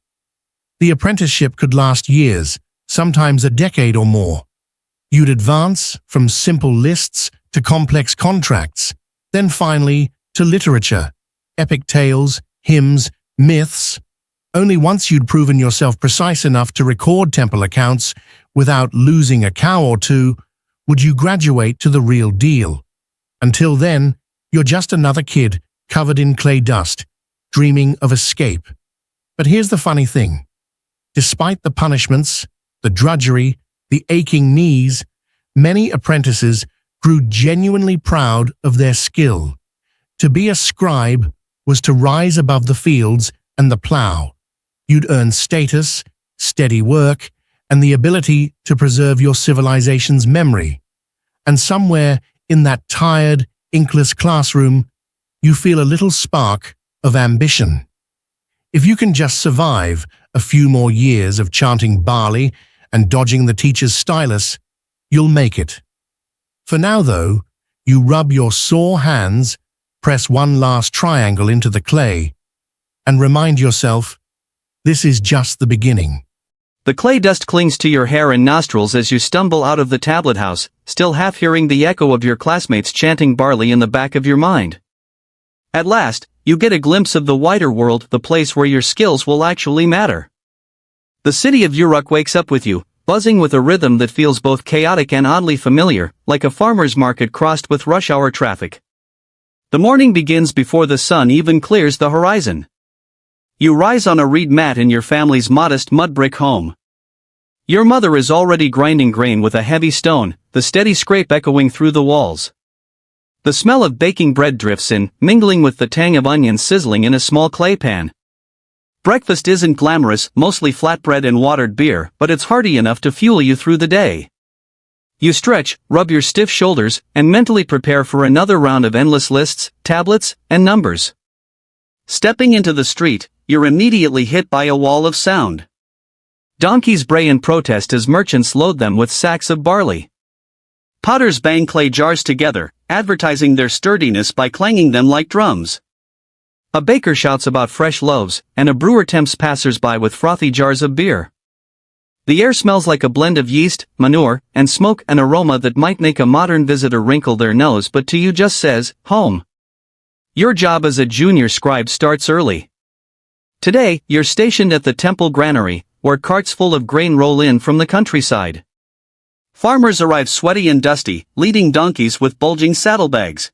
The apprenticeship could last years, sometimes a decade or more. You'd advance from simple lists to complex contracts, then finally to literature, epic tales, hymns, myths. Only once you'd proven yourself precise enough to record temple accounts without losing a cow or two would you graduate to the real deal. Until then, you're just another kid covered in clay dust, dreaming of escape. But here's the funny thing. Despite the punishments, the drudgery, the aching knees, many apprentices grew genuinely proud of their skill. To be a scribe was to rise above the fields and the plow. You'd earn status, steady work, and the ability to preserve your civilization's memory. And somewhere in that tired, inkless classroom, you feel a little spark of ambition. If you can just survive a few more years of chanting barley and dodging the teacher's stylus, you'll make it. For now, though, you rub your sore hands, press one last triangle into the clay, and remind yourself, this is just the beginning. The clay dust clings to your hair and nostrils as you stumble out of the tablet house, still half hearing the echo of your classmates chanting barley in the back of your mind. At last, you get a glimpse of the wider world, the place where your skills will actually matter. The city of Uruk wakes up with you, buzzing with a rhythm that feels both chaotic and oddly familiar, like a farmer's market crossed with rush hour traffic. The morning begins before the sun even clears the horizon. You rise on a reed mat in your family's modest mud brick home. Your mother is already grinding grain with a heavy stone, the steady scrape echoing through the walls. The smell of baking bread drifts in, mingling with the tang of onions sizzling in a small clay pan. Breakfast isn't glamorous, mostly flatbread and watered beer, but it's hearty enough to fuel you through the day. You stretch, rub your stiff shoulders, and mentally prepare for another round of endless lists, tablets, and numbers. Stepping into the street, you're immediately hit by a wall of sound. Donkeys bray in protest as merchants load them with sacks of barley. Potters bang clay jars together, advertising their sturdiness by clanging them like drums. A baker shouts about fresh loaves, and a brewer tempts passers-by with frothy jars of beer. The air smells like a blend of yeast, manure, and smoke, an aroma that might make a modern visitor wrinkle their nose but to you just says, home. Your job as a junior scribe starts early. Today, you're stationed at the temple granary, where carts full of grain roll in from the countryside. Farmers arrive sweaty and dusty, leading donkeys with bulging saddlebags.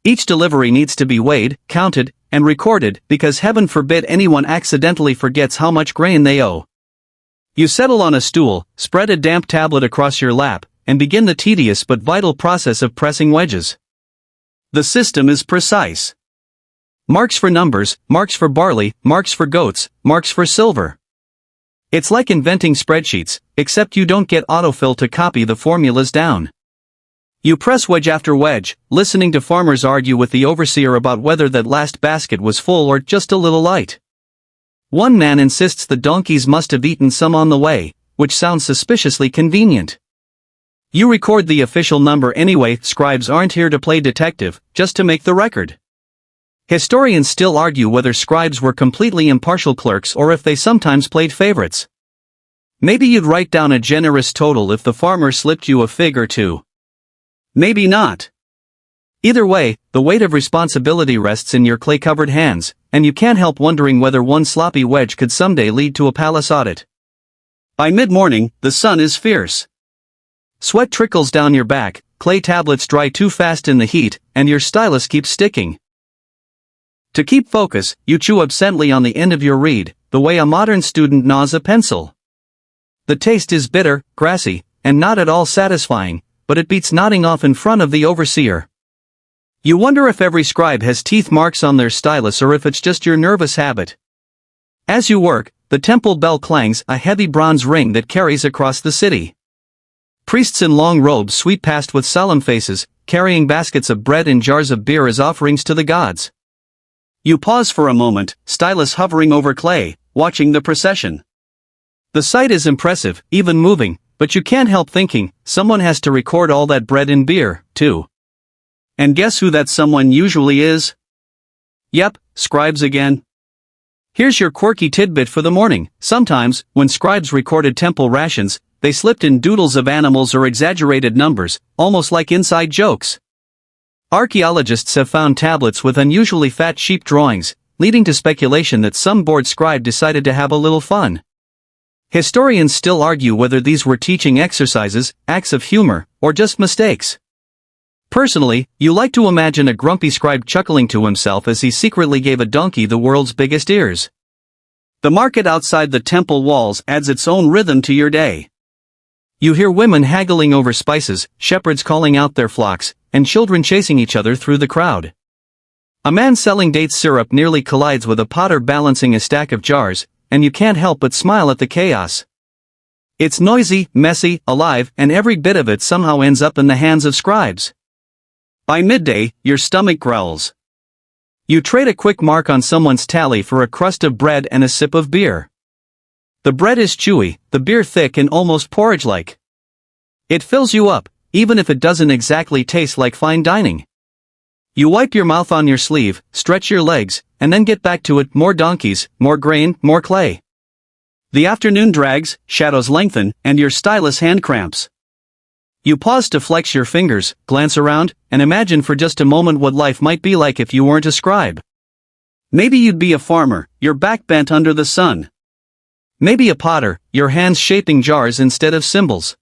Each delivery needs to be weighed, counted, and recorded because heaven forbid anyone accidentally forgets how much grain they owe. You settle on a stool, spread a damp tablet across your lap, and begin the tedious but vital process of pressing wedges. The system is precise. Marks for numbers, marks for barley, marks for goats, marks for silver. It's like inventing spreadsheets, except you don't get autofill to copy the formulas down. You press wedge after wedge, listening to farmers argue with the overseer about whether that last basket was full or just a little light. One man insists the donkeys must have eaten some on the way, which sounds suspiciously convenient. You record the official number anyway, scribes aren't here to play detective, just to make the record. Historians still argue whether scribes were completely impartial clerks or if they sometimes played favorites. Maybe you'd write down a generous total if the farmer slipped you a fig or two. Maybe not. Either way, the weight of responsibility rests in your clay-covered hands, and you can't help wondering whether one sloppy wedge could someday lead to a palace audit. By mid-morning, the sun is fierce. Sweat trickles down your back, clay tablets dry too fast in the heat, and your stylus keeps sticking. To keep focus, you chew absently on the end of your reed, the way a modern student gnaws a pencil. The taste is bitter, grassy, and not at all satisfying, but it beats nodding off in front of the overseer. You wonder if every scribe has teeth marks on their stylus or if it's just your nervous habit. As you work, the temple bell clangs, a heavy bronze ring that carries across the city. Priests in long robes sweep past with solemn faces, carrying baskets of bread and jars of beer as offerings to the gods. You pause for a moment, stylus hovering over clay, watching the procession. The sight is impressive, even moving, but you can't help thinking, someone has to record all that bread and beer, too. And guess who that someone usually is? Yep, scribes again. Here's your quirky tidbit for the morning. Sometimes, when scribes recorded temple rations, they slipped in doodles of animals or exaggerated numbers, almost like inside jokes. Archaeologists have found tablets with unusually fat sheep drawings, leading to speculation that some bored scribe decided to have a little fun. Historians still argue whether these were teaching exercises, acts of humor, or just mistakes. Personally, you like to imagine a grumpy scribe chuckling to himself as he secretly gave a donkey the world's biggest ears. The market outside the temple walls adds its own rhythm to your day. You hear women haggling over spices, shepherds calling out their flocks, and children chasing each other through the crowd. A man selling date syrup nearly collides with a potter balancing a stack of jars, and you can't help but smile at the chaos. It's noisy, messy, alive, and every bit of it somehow ends up in the hands of scribes. By midday, your stomach growls. You trade a quick mark on someone's tally for a crust of bread and a sip of beer. The bread is chewy, the beer thick and almost porridge-like. It fills you up, even if it doesn't exactly taste like fine dining. You wipe your mouth on your sleeve, stretch your legs, and then get back to it, more donkeys, more grain, more clay. The afternoon drags, shadows lengthen, and your stylus hand cramps. You pause to flex your fingers, glance around, and imagine for just a moment what life might be like if you weren't a scribe. Maybe you'd be a farmer, your back bent under the sun. Maybe a potter, your hands shaping jars instead of symbols.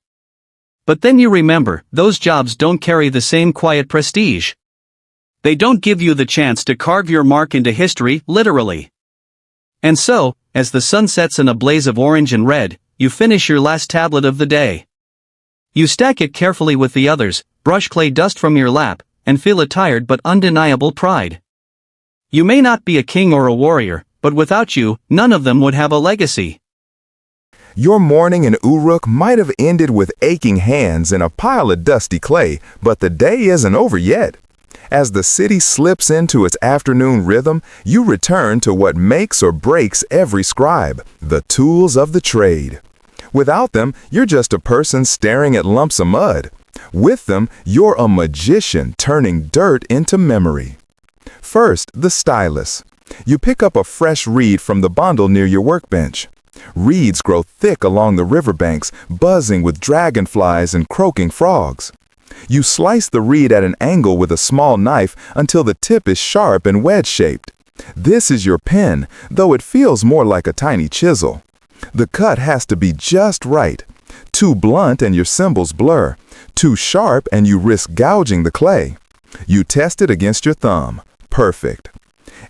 But then you remember, those jobs don't carry the same quiet prestige. They don't give you the chance to carve your mark into history, literally. And so, as the sun sets in a blaze of orange and red, you finish your last tablet of the day. You stack it carefully with the others, brush clay dust from your lap, and feel a tired but undeniable pride. You may not be a king or a warrior, but without you, none of them would have a legacy. Your morning in Uruk might have ended with aching hands and a pile of dusty clay, but the day isn't over yet. As the city slips into its afternoon rhythm, you return to what makes or breaks every scribe, the tools of the trade. Without them, you're just a person staring at lumps of mud. With them, you're a magician turning dirt into memory. First, the stylus. You pick up a fresh reed from the bundle near your workbench. Reeds grow thick along the riverbanks, buzzing with dragonflies and croaking frogs. You slice the reed at an angle with a small knife until the tip is sharp and wedge-shaped. This is your pen, though it feels more like a tiny chisel. The cut has to be just right. Too blunt and your symbols blur. Too sharp and you risk gouging the clay. You test it against your thumb. Perfect.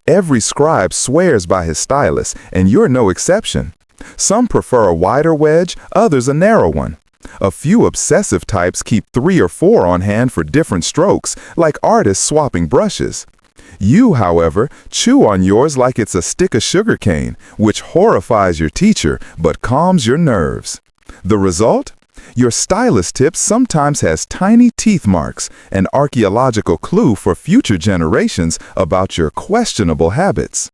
Every scribe swears by his stylus, and you're no exception. Some prefer a wider wedge, others a narrow one. A few obsessive types keep 3 or 4 on hand for different strokes, like artists swapping brushes. You, however, chew on yours like it's a stick of sugarcane, which horrifies your teacher but calms your nerves. The result? Your stylus tip sometimes has tiny teeth marks, an archaeological clue for future generations about your questionable habits.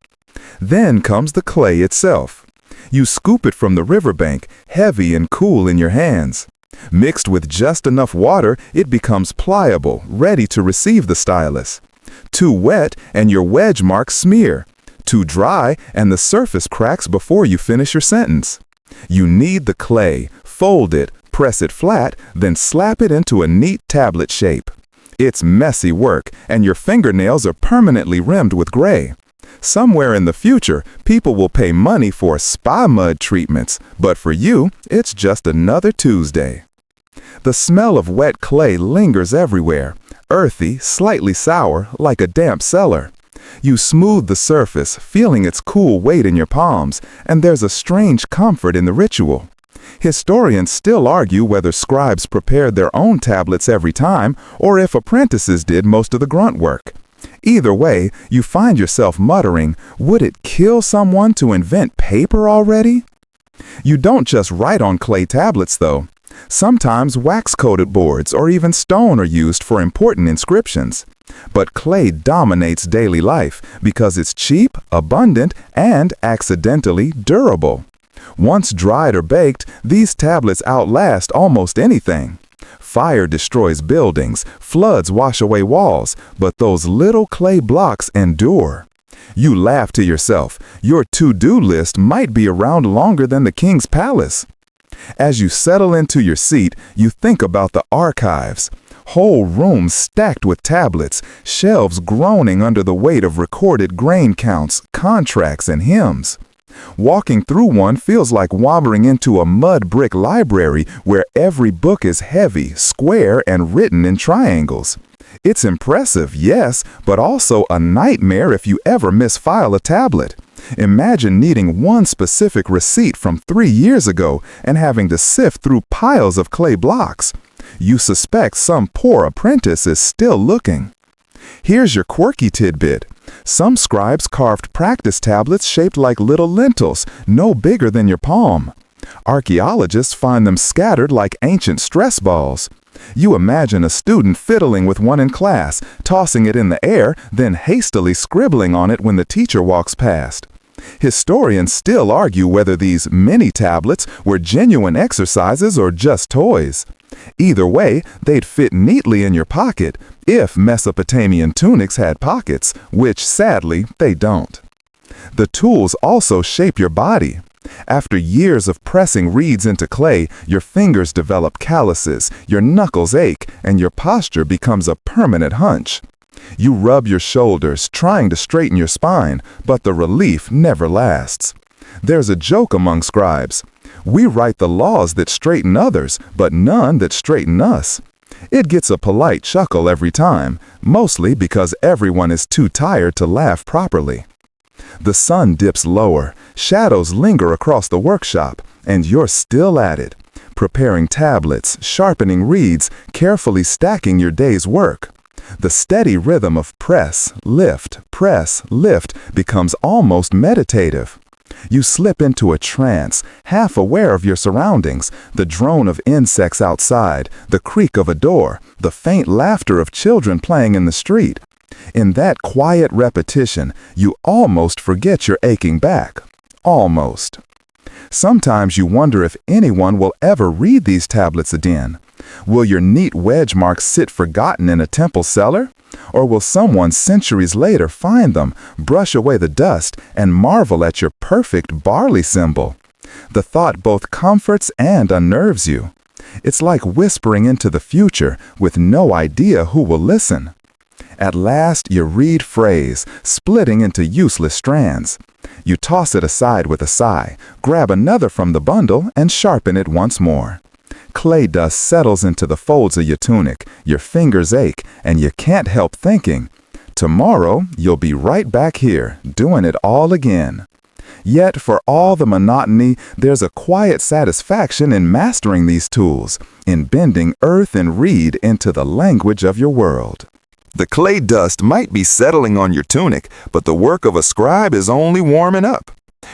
Then comes the clay itself. You scoop it from the riverbank, heavy and cool in your hands. Mixed with just enough water, it becomes pliable, ready to receive the stylus. Too wet and your wedge marks smear. Too dry and the surface cracks before you finish your sentence. You knead the clay, fold it, press it flat, then slap it into a neat tablet shape. It's messy work, and your fingernails are permanently rimmed with gray. Somewhere in the future, people will pay money for spa mud treatments, but for you, it's just another Tuesday. The smell of wet clay lingers everywhere, earthy, slightly sour, like a damp cellar. You smooth the surface, feeling its cool weight in your palms, and there's a strange comfort in the ritual. Historians still argue whether scribes prepared their own tablets every time or if apprentices did most of the grunt work. Either way, you find yourself muttering, would it kill someone to invent paper already? You don't just write on clay tablets, though. Sometimes wax-coated boards or even stone are used for important inscriptions. But clay dominates daily life because it's cheap, abundant, and accidentally durable. Once dried or baked, these tablets outlast almost anything. Fire destroys buildings, floods wash away walls, but those little clay blocks endure. You laugh to yourself. Your to-do list might be around longer than the king's palace. As you settle into your seat, you think about the archives. Whole rooms stacked with tablets, shelves groaning under the weight of recorded grain counts, contracts, and hymns. Walking through one feels like wandering into a mud brick library where every book is heavy, square, and written in triangles. It's impressive, yes, but also a nightmare if you ever misfile a tablet. Imagine needing one specific receipt from 3 years ago and having to sift through piles of clay blocks. You suspect some poor apprentice is still looking. Here's your quirky tidbit. Some scribes carved practice tablets shaped like little lentils, no bigger than your palm. Archaeologists find them scattered like ancient stress balls. You imagine a student fiddling with one in class, tossing it in the air, then hastily scribbling on it when the teacher walks past. Historians still argue whether these mini tablets were genuine exercises or just toys. Either way, they'd fit neatly in your pocket if Mesopotamian tunics had pockets, which sadly they don't. The tools also shape your body. After years of pressing reeds into clay, your fingers develop calluses, your knuckles ache, and your posture becomes a permanent hunch. You rub your shoulders, trying to straighten your spine, but the relief never lasts. There's a joke among scribes. We write the laws that straighten others, but none that straighten us. It gets a polite chuckle every time, mostly because everyone is too tired to laugh properly. The sun dips lower, shadows linger across the workshop, and you're still at it, preparing tablets, sharpening reeds, carefully stacking your day's work. The steady rhythm of press, lift, becomes almost meditative. You slip into a trance, half aware of your surroundings, the drone of insects outside, the creak of a door, the faint laughter of children playing in the street. In that quiet repetition, you almost forget your aching back. Almost. Sometimes you wonder if anyone will ever read these tablets again. Will your neat wedge marks sit forgotten in a temple cellar? Or will someone centuries later find them, brush away the dust, and marvel at your perfect barley symbol? The thought both comforts and unnerves you. It's like whispering into the future with no idea who will listen. At last you read phrase, splitting into useless strands. You toss it aside with a sigh, grab another from the bundle, and sharpen it once more. Clay dust settles into the folds of your tunic, your fingers ache, and you can't help thinking, tomorrow you'll be right back here, doing it all again. Yet for all the monotony, there's a quiet satisfaction in mastering these tools, in bending earth and reed into the language of your world. The clay dust might be settling on your tunic, but the work of a scribe is only warming up.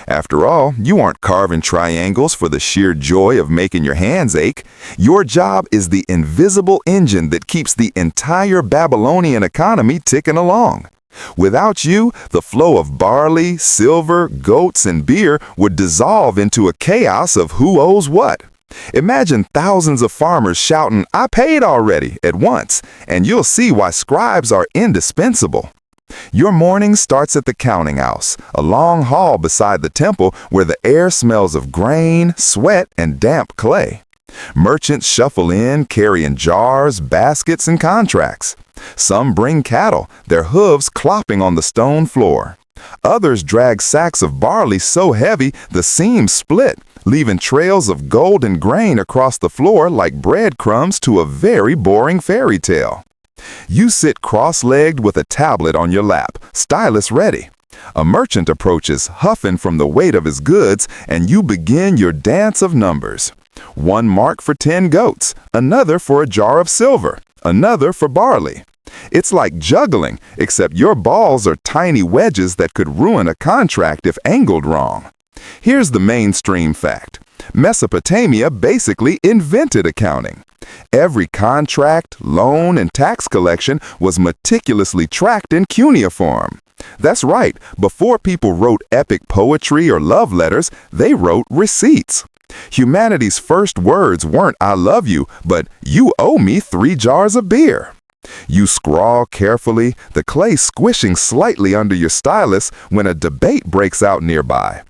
After all, you aren't carving triangles for the sheer joy of making your hands ache. Your job is the invisible engine that keeps the entire Babylonian economy ticking along. Without you, the flow of barley, silver, goats, and beer would dissolve into a chaos of who owes what. Imagine thousands of farmers shouting, "I paid already," at once, and you'll see why scribes are indispensable. Your morning starts at the counting house, a long hall beside the temple where the air smells of grain, sweat, and damp clay. Merchants shuffle in carrying jars, baskets, and contracts. Some bring cattle, their hooves clopping on the stone floor. Others drag sacks of barley so heavy the seams split, leaving trails of golden grain across the floor like breadcrumbs to a very boring fairy tale. You sit cross-legged with a tablet on your lap, stylus ready. A merchant approaches, huffing from the weight of his goods, and you begin your dance of numbers. One mark for 10 goats, another for a jar of silver, another for barley. It's like juggling, except your balls are tiny wedges that could ruin a contract if angled wrong. Here's the mainstream fact. Mesopotamia basically invented accounting. Every contract, loan, and tax collection was meticulously tracked in cuneiform. That's right, before people wrote epic poetry or love letters, they wrote receipts. Humanity's first words weren't "I love you," but "You owe me 3 jars of beer." You scrawl carefully, the clay squishing slightly under your stylus when a debate breaks out nearby.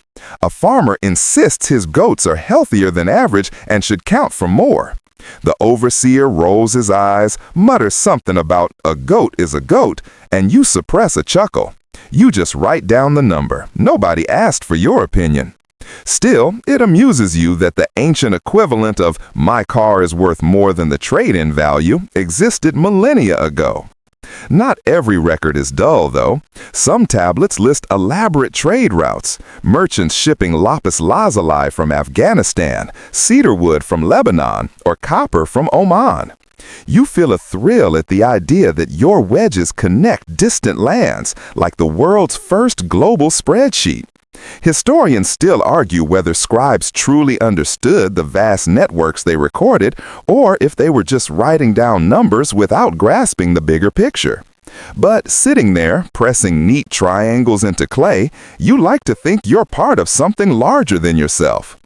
A farmer insists his goats are healthier than average and should count for more. The overseer rolls his eyes, mutters something about "a goat is a goat," and you suppress a chuckle. You just write down the number. Nobody asked for your opinion. Still, it amuses you that the ancient equivalent of "my car is worth more than the trade-in value" existed millennia ago. Not every record is dull, though. Some tablets list elaborate trade routes, merchants shipping lapis lazuli from Afghanistan, cedarwood from Lebanon, or copper from Oman. You feel a thrill at the idea that your wedges connect distant lands, like the world's first global spreadsheet. Historians still argue whether scribes truly understood the vast networks they recorded, or if they were just writing down numbers without grasping the bigger picture. But sitting there, pressing neat triangles into clay, you like to think you're part of something larger than yourself.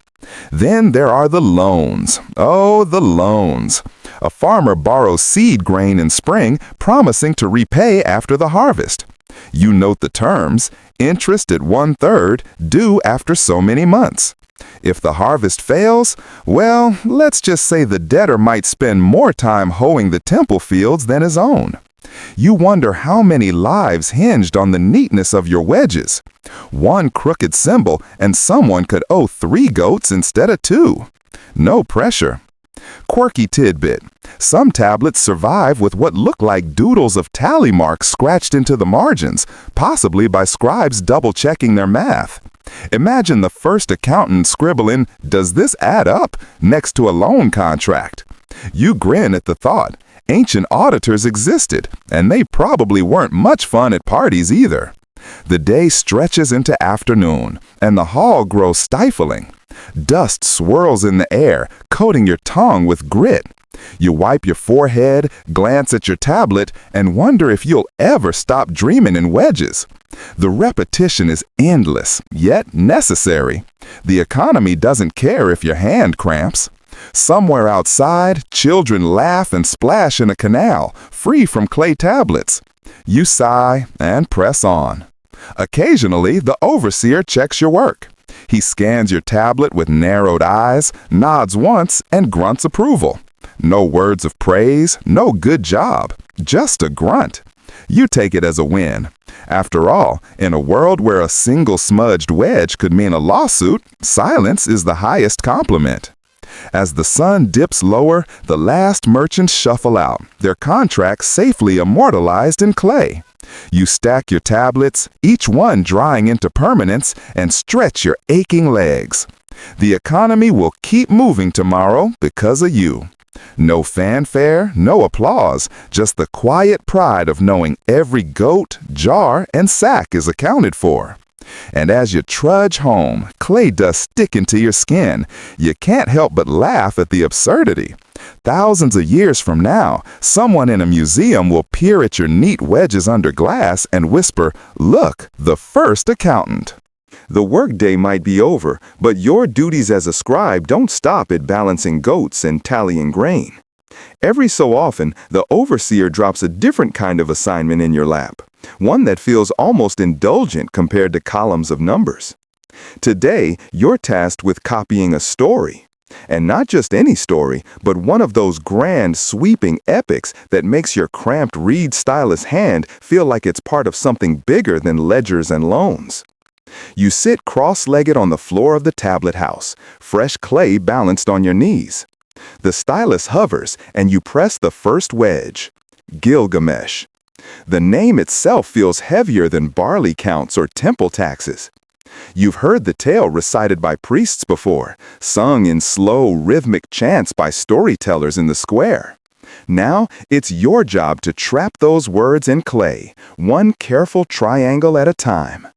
Then there are the loans. Oh, the loans. A farmer borrows seed grain in spring, promising to repay after the harvest. You note the terms: interest at 1/3, due after so many months. If the harvest fails, well, let's just say the debtor might spend more time hoeing the temple fields than his own. You wonder how many lives hinged on the neatness of your wedges. One crooked symbol and someone could owe 3 goats instead of 2. No pressure. Quirky tidbit. Some tablets survive with what look like doodles of tally marks scratched into the margins, possibly by scribes double-checking their math. Imagine the first accountant scribbling, "Does this add up?" next to a loan contract. You grin at the thought. Ancient auditors existed, and they probably weren't much fun at parties either. The day stretches into afternoon, and the hall grows stifling. Dust swirls in the air, coating your tongue with grit. You wipe your forehead, glance at your tablet, and wonder if you'll ever stop dreaming in wedges. The repetition is endless, yet necessary. The economy doesn't care if your hand cramps. Somewhere outside, children laugh and splash in a canal, free from clay tablets. You sigh and press on. Occasionally, the overseer checks your work. He scans your tablet with narrowed eyes, nods once, and grunts approval. No words of praise, no good job, just a grunt. You take it as a win. After all, in a world where a single smudged wedge could mean a lawsuit, silence is the highest compliment. As the sun dips lower, the last merchants shuffle out, their contracts safely immortalized in clay. You stack your tablets, each one drying into permanence, and stretch your aching legs. The economy will keep moving tomorrow because of you. No fanfare, no applause, just the quiet pride of knowing every goat, jar, and sack is accounted for. And as you trudge home, clay dust sticking to your skin, you can't help but laugh at the absurdity. Thousands of years from now, someone in a museum will peer at your neat wedges under glass and whisper, "Look, the first accountant." The workday might be over, but your duties as a scribe don't stop at balancing goats and tallying grain. Every so often, the overseer drops a different kind of assignment in your lap, one that feels almost indulgent compared to columns of numbers. Today, you're tasked with copying a story. And not just any story, but one of those grand, sweeping epics that makes your cramped reed stylus hand feel like it's part of something bigger than ledgers and loans. You sit cross-legged on the floor of the tablet house, fresh clay balanced on your knees. The stylus hovers, and you press the first wedge. Gilgamesh. The name itself feels heavier than barley counts or temple taxes. You've heard the tale recited by priests before, sung in slow, rhythmic chants by storytellers in the square. Now, it's your job to trap those words in clay, one careful triangle at a time.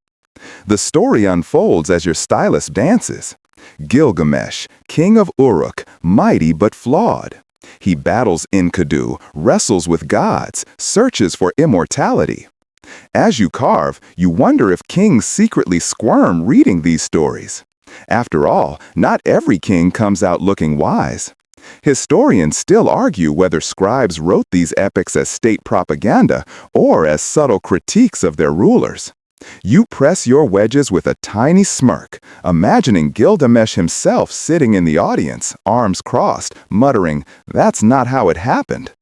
The story unfolds as your stylist dances. Gilgamesh, king of Uruk, mighty but flawed. He battles Enkidu, wrestles with gods, searches for immortality. As you carve, you wonder if kings secretly squirm reading these stories. After all, not every king comes out looking wise. Historians still argue whether scribes wrote these epics as state propaganda or as subtle critiques of their rulers. You press your wedges with a tiny smirk, imagining Gilgamesh himself sitting in the audience, arms crossed, muttering, "That's not how it happened."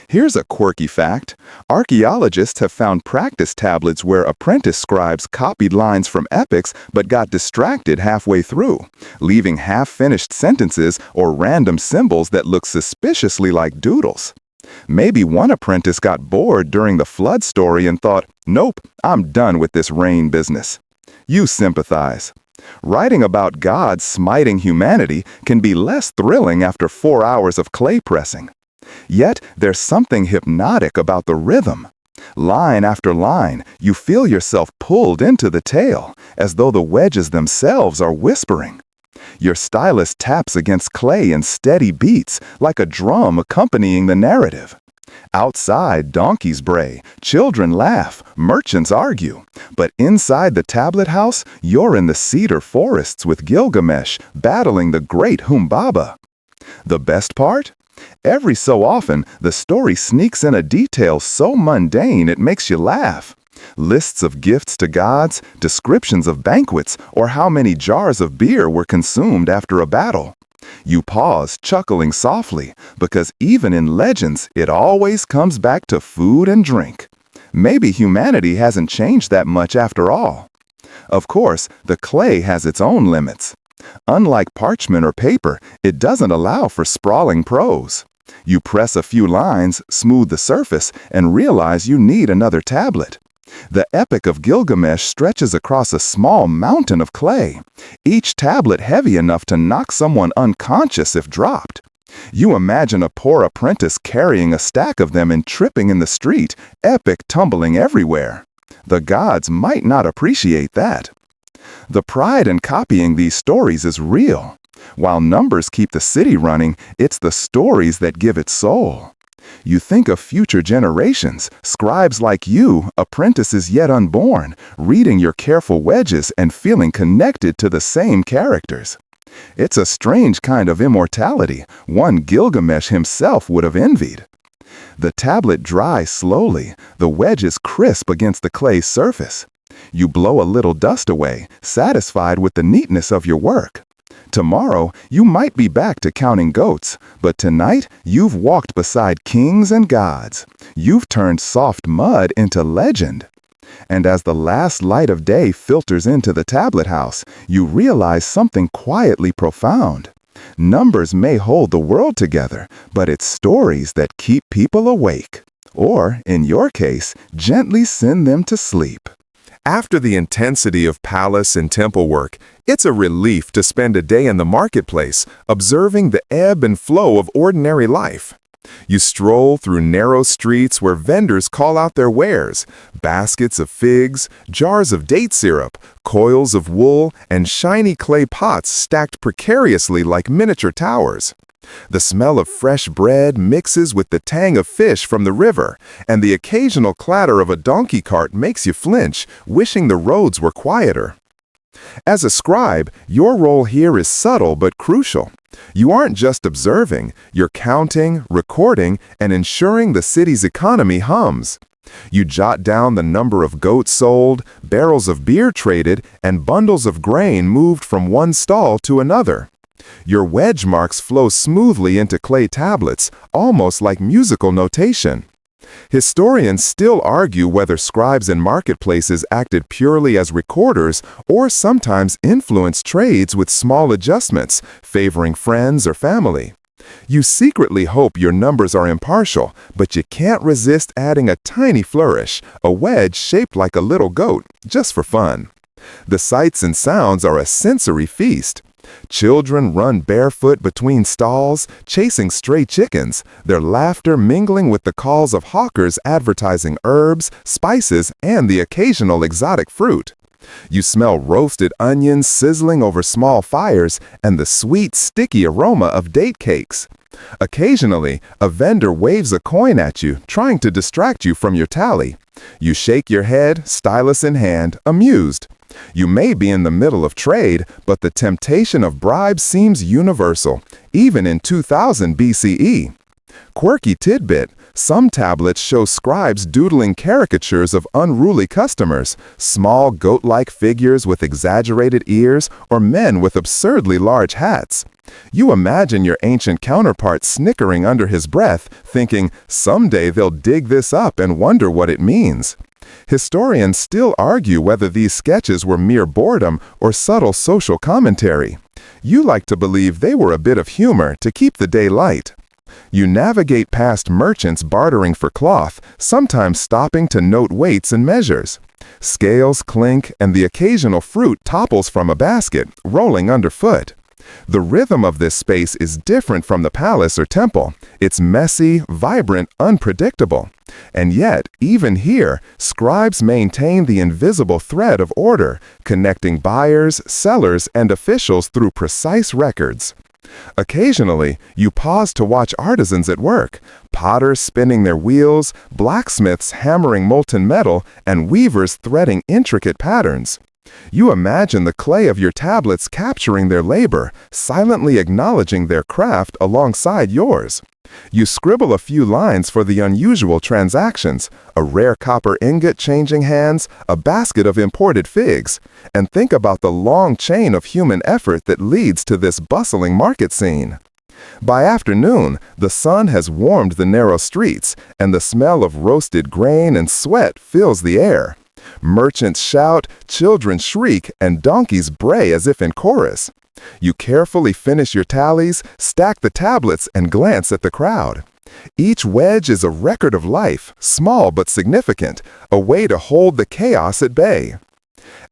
Here's a quirky fact. Archaeologists have found practice tablets where apprentice scribes copied lines from epics but got distracted halfway through, leaving half-finished sentences or random symbols that look suspiciously like doodles. Maybe one apprentice got bored during the flood story and thought, "Nope, I'm done with this rain business." You sympathize. Writing about gods smiting humanity can be less thrilling after 4 hours of clay pressing. Yet, there's something hypnotic about the rhythm. Line after line, you feel yourself pulled into the tale, as though the wedges themselves are whispering. Your stylus taps against clay in steady beats, like a drum accompanying the narrative. Outside, donkeys bray, children laugh, merchants argue. But inside the tablet house, you're in the cedar forests with Gilgamesh, battling the great Humbaba. The best part? Every so often, the story sneaks in a detail so mundane it makes you laugh. Lists of gifts to gods, descriptions of banquets, or how many jars of beer were consumed after a battle. You pause, chuckling softly, because even in legends, it always comes back to food and drink. Maybe humanity hasn't changed that much after all. Of course, the clay has its own limits. Unlike parchment or paper, it doesn't allow for sprawling prose. You press a few lines, smooth the surface, and realize you need another tablet. The Epic of Gilgamesh stretches across a small mountain of clay, each tablet heavy enough to knock someone unconscious if dropped. You imagine a poor apprentice carrying a stack of them and tripping in the street, epic tumbling everywhere. The gods might not appreciate that. The pride in copying these stories is real. While numbers keep the city running, it's the stories that give it soul. You think of future generations, scribes like you, apprentices yet unborn, reading your careful wedges and feeling connected to the same characters. It's a strange kind of immortality, one Gilgamesh himself would have envied. The tablet dries slowly, the wedges crisp against the clay surface. You blow a little dust away, satisfied with the neatness of your work. Tomorrow, you might be back to counting goats, but tonight, you've walked beside kings and gods. You've turned soft mud into legend. And as the last light of day filters into the tablet house, you realize something quietly profound. Numbers may hold the world together, but it's stories that keep people awake. Or, in your case, gently send them to sleep. After the intensity of palace and temple work, it's a relief to spend a day in the marketplace, observing the ebb and flow of ordinary life. You stroll through narrow streets where vendors call out their wares: baskets of figs, jars of date syrup, coils of wool, and shiny clay pots stacked precariously like miniature towers. The smell of fresh bread mixes with the tang of fish from the river, and the occasional clatter of a donkey cart makes you flinch, wishing the roads were quieter. As a scribe, your role here is subtle but crucial. You aren't just observing, you're counting, recording, and ensuring the city's economy hums. You jot down the number of goats sold, barrels of beer traded, and bundles of grain moved from one stall to another. Your wedge marks flow smoothly into clay tablets, almost like musical notation. Historians still argue whether scribes in marketplaces acted purely as recorders or sometimes influenced trades with small adjustments, favoring friends or family. You secretly hope your numbers are impartial, but you can't resist adding a tiny flourish, a wedge shaped like a little goat, just for fun. The sights and sounds are a sensory feast. Children run barefoot between stalls, chasing stray chickens, their laughter mingling with the calls of hawkers advertising herbs, spices, and the occasional exotic fruit. You smell roasted onions sizzling over small fires and the sweet, sticky aroma of date cakes. Occasionally, a vendor waves a coin at you, trying to distract you from your tally. You shake your head, stylus in hand, amused. You may be in the middle of trade, but the temptation of bribes seems universal, even in 2000 BCE. Quirky tidbit: some tablets show scribes doodling caricatures of unruly customers, small goat-like figures with exaggerated ears, or men with absurdly large hats. You imagine your ancient counterpart snickering under his breath, thinking, someday they'll dig this up and wonder what it means. Historians still argue whether these sketches were mere boredom or subtle social commentary. You like to believe they were a bit of humor to keep the day light. You navigate past merchants bartering for cloth, sometimes stopping to note weights and measures. Scales clink and the occasional fruit topples from a basket, rolling underfoot. The rhythm of this space is different from the palace or temple. It's messy, vibrant, unpredictable. And yet, even here, scribes maintain the invisible thread of order, connecting buyers, sellers, and officials through precise records. Occasionally, you pause to watch artisans at work, potters spinning their wheels, blacksmiths hammering molten metal, and weavers threading intricate patterns. You imagine the clay of your tablets capturing their labor, silently acknowledging their craft alongside yours. You scribble a few lines for the unusual transactions, a rare copper ingot changing hands, a basket of imported figs, and think about the long chain of human effort that leads to this bustling market scene. By afternoon, the sun has warmed the narrow streets, and the smell of roasted grain and sweat fills the air. Merchants shout, children shriek, and donkeys bray as if in chorus. You carefully finish your tallies, stack the tablets, and glance at the crowd. Each wedge is a record of life, small but significant, a way to hold the chaos at bay.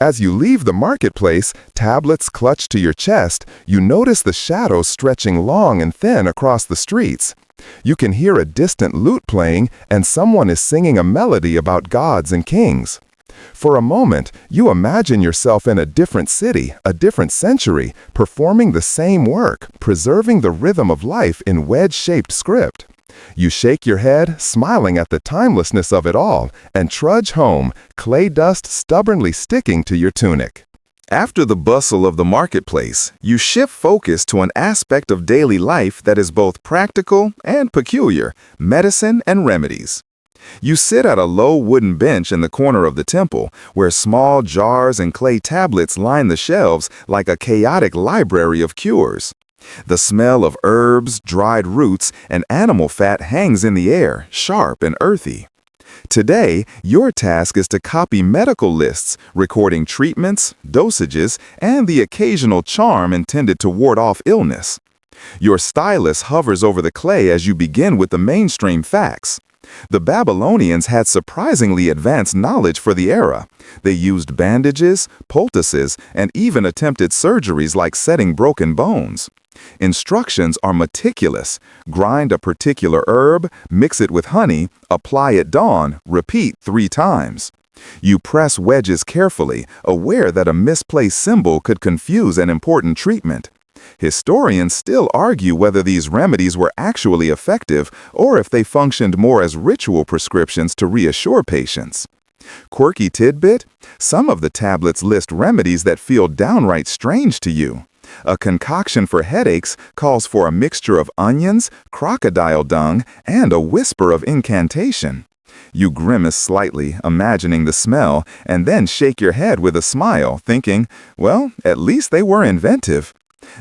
As you leave the marketplace, tablets clutched to your chest, you notice the shadows stretching long and thin across the streets. You can hear a distant lute playing, and someone is singing a melody about gods and kings. For a moment, you imagine yourself in a different city, a different century, performing the same work, preserving the rhythm of life in wedge-shaped script. You shake your head, smiling at the timelessness of it all, and trudge home, clay dust stubbornly sticking to your tunic. After the bustle of the marketplace, you shift focus to an aspect of daily life that is both practical and peculiar: medicine and remedies. You sit at a low wooden bench in the corner of the temple, where small jars and clay tablets line the shelves like a chaotic library of cures. The smell of herbs, dried roots, and animal fat hangs in the air, sharp and earthy. Today, your task is to copy medical lists, recording treatments, dosages, and the occasional charm intended to ward off illness. Your stylus hovers over the clay as you begin with the mainstream facts. The Babylonians had surprisingly advanced knowledge for the era. They used bandages, poultices, and even attempted surgeries like setting broken bones. Instructions are meticulous. Grind a particular herb, mix it with honey, apply at dawn, repeat 3 times. You press wedges carefully, aware that a misplaced symbol could confuse an important treatment. Historians still argue whether these remedies were actually effective or if they functioned more as ritual prescriptions to reassure patients. Quirky tidbit: some of the tablets list remedies that feel downright strange to you. A concoction for headaches calls for a mixture of onions, crocodile dung, and a whisper of incantation. You grimace slightly, imagining the smell, and then shake your head with a smile, thinking, well, at least they were inventive.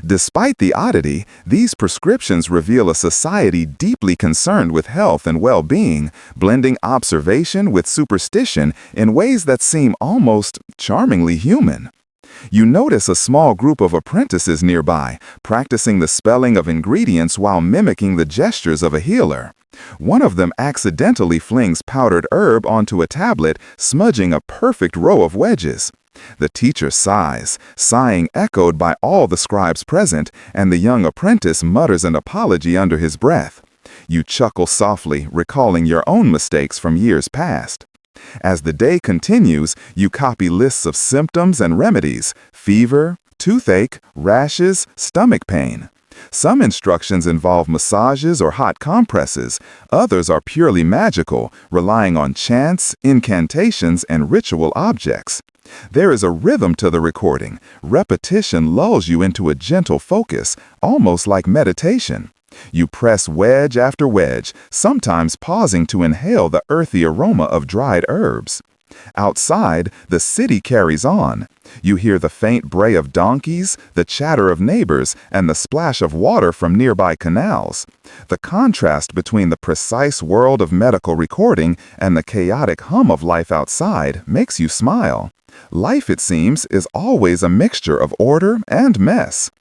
Despite the oddity, these prescriptions reveal a society deeply concerned with health and well-being, blending observation with superstition in ways that seem almost charmingly human. You notice a small group of apprentices nearby, practicing the spelling of ingredients while mimicking the gestures of a healer. One of them accidentally flings powdered herb onto a tablet, smudging a perfect row of wedges. The teacher sighs, sighing echoed by all the scribes present, and the young apprentice mutters an apology under his breath. You chuckle softly, recalling your own mistakes from years past. As the day continues, you copy lists of symptoms and remedies: fever, toothache, rashes, stomach pain. Some instructions involve massages or hot compresses. Others are purely magical, relying on chants, incantations, and ritual objects. There is a rhythm to the recording. Repetition lulls you into a gentle focus, almost like meditation. You press wedge after wedge, sometimes pausing to inhale the earthy aroma of dried herbs. Outside, the city carries on. You hear the faint bray of donkeys, the chatter of neighbors, and the splash of water from nearby canals. The contrast between the precise world of medical recording and the chaotic hum of life outside makes you smile. Life, it seems, is always a mixture of order and mess.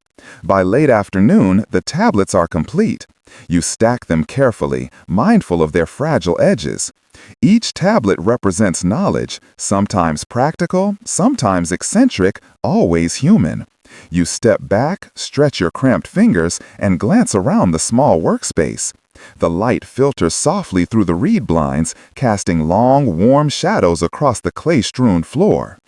By late afternoon, the tablets are complete. You stack them carefully, mindful of their fragile edges. Each tablet represents knowledge, sometimes practical, sometimes eccentric, always human. You step back, stretch your cramped fingers, and glance around the small workspace. The light filters softly through the reed blinds, casting long, warm shadows across the clay-strewn floor.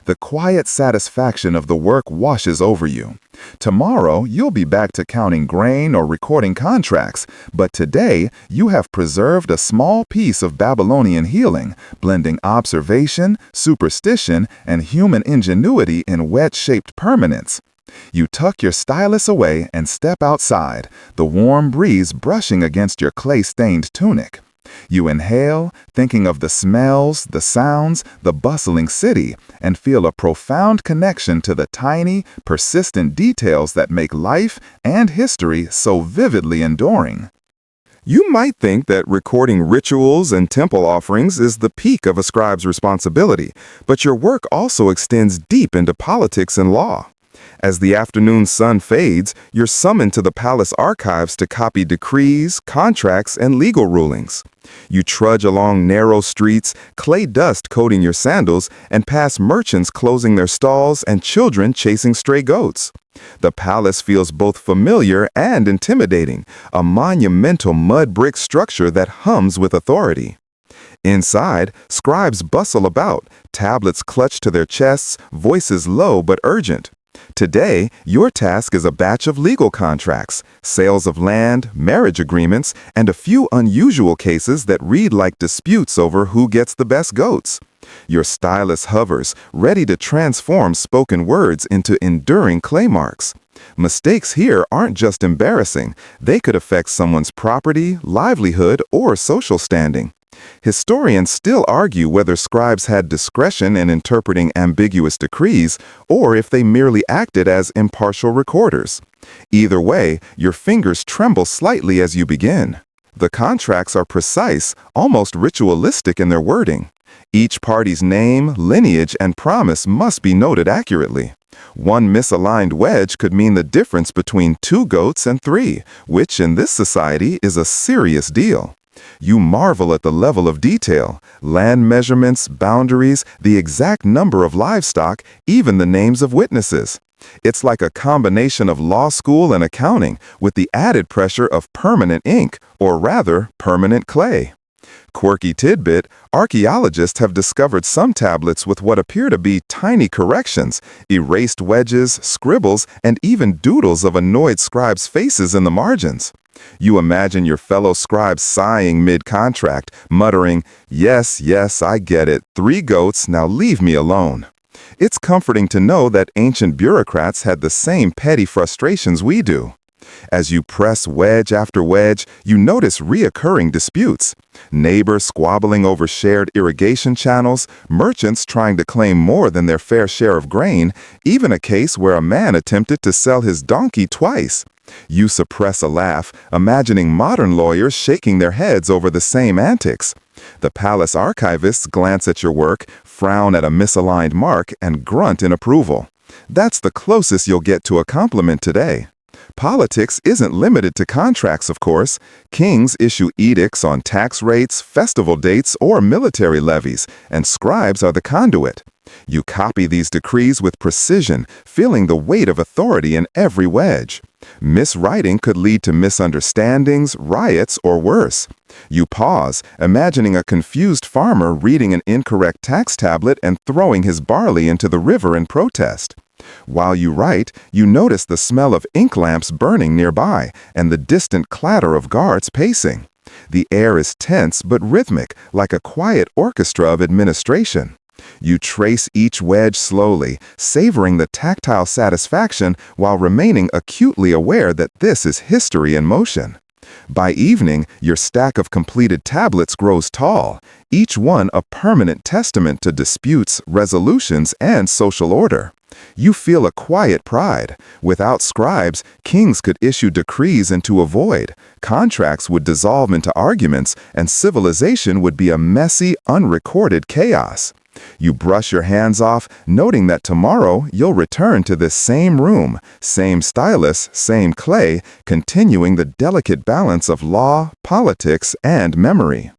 The quiet satisfaction of the work washes over you. Tomorrow, you'll be back to counting grain or recording contracts, but today, you have preserved a small piece of Babylonian healing, blending observation, superstition, and human ingenuity in wedge-shaped permanence. You tuck your stylus away and step outside, the warm breeze brushing against your clay-stained tunic. You inhale, thinking of the smells, the sounds, the bustling city, and feel a profound connection to the tiny, persistent details that make life and history so vividly enduring. You might think that recording rituals and temple offerings is the peak of a scribe's responsibility, but your work also extends deep into politics and law. As the afternoon sun fades, you're summoned to the palace archives to copy decrees, contracts, and legal rulings. You trudge along narrow streets, clay dust coating your sandals, and pass merchants closing their stalls and children chasing stray goats. The palace feels both familiar and intimidating, a monumental mud brick structure that hums with authority. Inside, scribes bustle about, tablets clutched to their chests, voices low but urgent. Today, your task is a batch of legal contracts, sales of land, marriage agreements, and a few unusual cases that read like disputes over who gets the best goats. Your stylus hovers, ready to transform spoken words into enduring clay marks. Mistakes here aren't just embarrassing, they could affect someone's property, livelihood, or social standing. Historians still argue whether scribes had discretion in interpreting ambiguous decrees or if they merely acted as impartial recorders. Either way, your fingers tremble slightly as you begin. The contracts are precise, almost ritualistic in their wording. Each party's name, lineage, and promise must be noted accurately. One misaligned wedge could mean the difference between 2 goats and 3, which in this society is a serious deal. You marvel at the level of detail, land measurements, boundaries, the exact number of livestock, even the names of witnesses. It's like a combination of law school and accounting, with the added pressure of permanent ink, or rather, permanent clay. Quirky tidbit, archaeologists have discovered some tablets with what appear to be tiny corrections, erased wedges, scribbles, and even doodles of annoyed scribes' faces in the margins. You imagine your fellow scribes sighing mid-contract, muttering, "Yes, yes, I get it. 3 goats, now leave me alone." It's comforting to know that ancient bureaucrats had the same petty frustrations we do. As you press wedge after wedge, you notice reoccurring disputes. Neighbors squabbling over shared irrigation channels, merchants trying to claim more than their fair share of grain, even a case where a man attempted to sell his donkey twice. You suppress a laugh, imagining modern lawyers shaking their heads over the same antics. The palace archivists glance at your work, frown at a misaligned mark, and grunt in approval. That's the closest you'll get to a compliment today. Politics isn't limited to contracts, of course. Kings issue edicts on tax rates, festival dates, or military levies, and scribes are the conduit. You copy these decrees with precision, feeling the weight of authority in every wedge. Miswriting could lead to misunderstandings, riots, or worse. You pause, imagining a confused farmer reading an incorrect tax tablet and throwing his barley into the river in protest. While you write, you notice the smell of ink lamps burning nearby and the distant clatter of guards pacing. The air is tense but rhythmic, like a quiet orchestra of administration. You trace each wedge slowly, savoring the tactile satisfaction while remaining acutely aware that this is history in motion. By evening, your stack of completed tablets grows tall, each one a permanent testament to disputes, resolutions, and social order. You feel a quiet pride. Without scribes, kings could issue decrees into a void, contracts would dissolve into arguments, and civilization would be a messy, unrecorded chaos. You brush your hands off, noting that tomorrow you'll return to this same room, same stylus, same clay, continuing the delicate balance of law, politics, and memory.